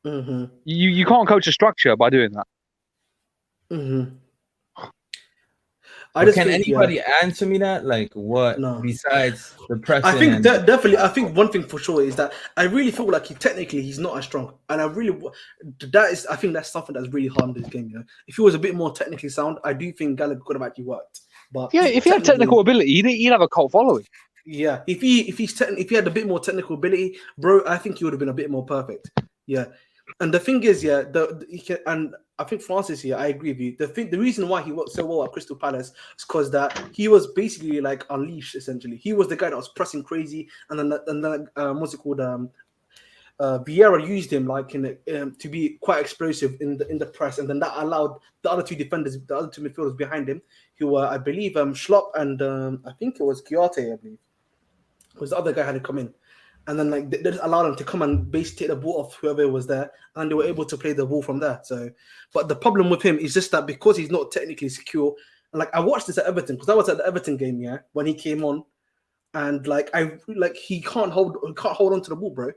Mm-hmm. You can't coach a structure by doing that. Mm-hmm. Can anybody answer me that? Like, what besides the pressing? I think definitely. I think one thing for sure is that I really feel like he's not as strong, and I think that's something that's really harmed this game. You know, if he was a bit more technically sound, I do think Gallagher could have actually worked. But yeah, if he had technical ability, he'd have a cult following. Yeah, if he had a bit more technical ability, bro, I think he would have been a bit more perfect. Yeah, and the thing is, yeah, and I think Francis here, I agree with you. The reason why he worked so well at Crystal Palace is because that he was basically like unleashed. Essentially, he was the guy that was pressing crazy, and then what's it called? Vieira used him like to be quite explosive in the press, and then that allowed the other two midfielders behind him, who were, I believe, Schlupp and I think it was Chiarte, I believe, because the other guy had to come in. And then like they just allowed them to come and basically take the ball off whoever was there, and they were able to play the ball from there. So, but the problem with him is just that because he's not technically secure. And like I watched this at Everton, because I was at the Everton game, yeah, when he came on, and he can't hold on to the ball, bro.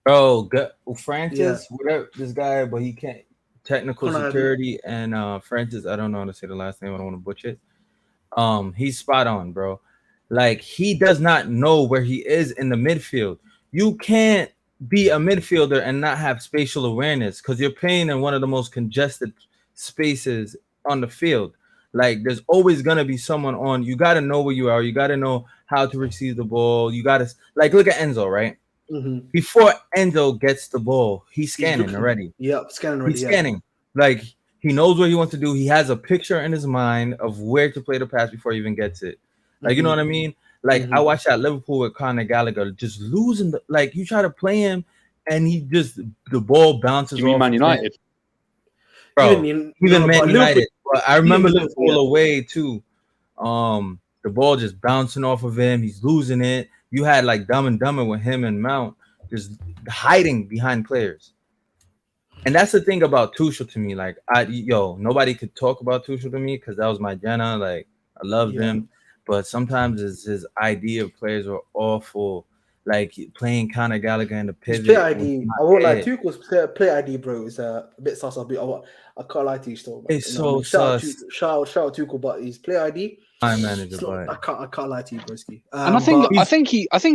Bro, Francis, whatever this guy, but he can't technical security and Francis. I don't know how to say the last name. I don't want to butcher it. He's spot on, bro. Like, he does not know where he is in the midfield. You can't be a midfielder and not have spatial awareness, because you're playing in one of the most congested spaces on the field. Like, there's always going to be someone on. You got to know where you are. You got to know how to receive the ball. You got to, like, look at Enzo, right? Mm-hmm. Before Enzo gets the ball, he's scanning already. Yeah, scanning already. He's scanning. Like, he knows what he wants to do. He has a picture in his mind of where to play the pass before he even gets it. Like, you know what I mean? Like, I watched that Liverpool with Conor Gallagher just losing. Like, you try to play him, and the ball bounces off. Man United? Bro, even Man United. But I remember Liverpool away, too. The ball just bouncing off of him. He's losing it. You had, like, Dumb and Dumber with him and Mount just hiding behind players. And that's the thing about Tuchel to me. Like, nobody could talk about Tuchel to me because that was my Jenna. Like, I loved him. But sometimes his idea of players were awful. Like, playing Conor Gallagher in the pivot. His play ID. I won't lie. Tuchel's play ID, bro, is a bit sus. I can't lie to you still. It's so sus. Shout out Tuchel, but his play ID. I can't lie to you, broski. And I think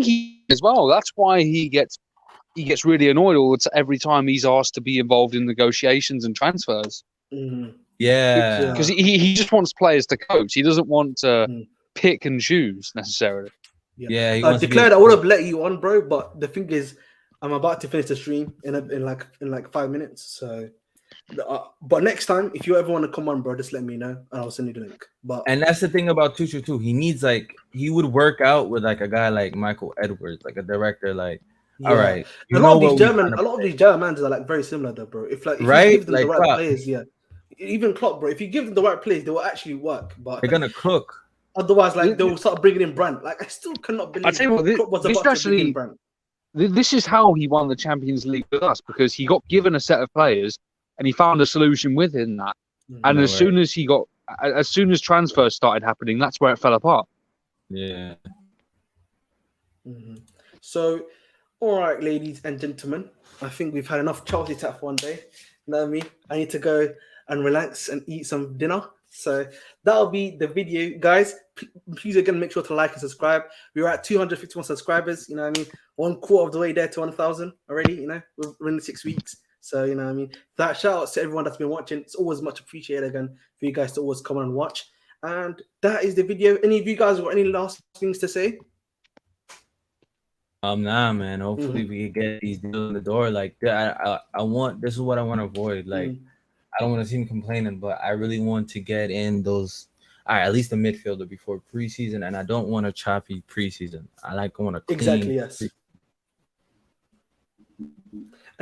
he as well. That's why he gets really annoyed every time he's asked to be involved in negotiations and transfers. Mm-hmm. Yeah, because he just wants players to coach. He doesn't want to pick and choose necessarily. Yeah, I declared I would have let you on, bro. But the thing is, I'm about to finish the stream in like 5 minutes. So, but next time, if you ever want to come on, bro, just let me know and I'll send you the link. And that's the thing about Tuchel too. He needs he would work out with like a guy like Michael Edwards, like a director. Like, all right, a lot of these Germans are like very similar, though, bro. If you give them the right players, even Klopp, bro. If you give them the right players, they will actually work. But they're gonna cook. Otherwise, like, they will start bringing in Brandt. Like, I still cannot believe Klopp was about to bring in Brandt. This is how he won the Champions League with us, because he got given a set of players and he found a solution within that. And as soon as transfers started happening, that's where it fell apart. Yeah. Mm-hmm. So, all right, ladies and gentlemen, I think we've had enough Chelsea chat for one day. You know what I mean? I need to go and relax and eat some dinner. So that'll be the video, guys. Please again, make sure to like and subscribe. We're at 251 subscribers. You know what I mean? 1/4 of the way there to 1,000 already. You know, we're in 6 weeks. So, you know what I mean? That shout out to everyone that's been watching. It's always much appreciated again for you guys to always come on and watch. And that is the video. Any of you guys got any last things to say? Nah, man. Hopefully we can get these deals in the door. Like, I want. This is what I want to avoid. Like. I don't want to see him complaining, but I really want to get in those, at least a midfielder before preseason, and I don't want a choppy preseason. I want a clean. Exactly, yes.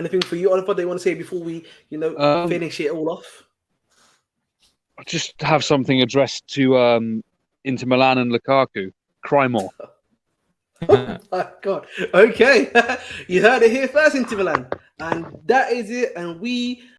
Anything for you, Oliver, that you want to say before we, finish it all off? I just have something addressed to Inter Milan and Lukaku. Cry more. Oh my God. Okay. You heard it here first, Inter Milan. And that is it. And we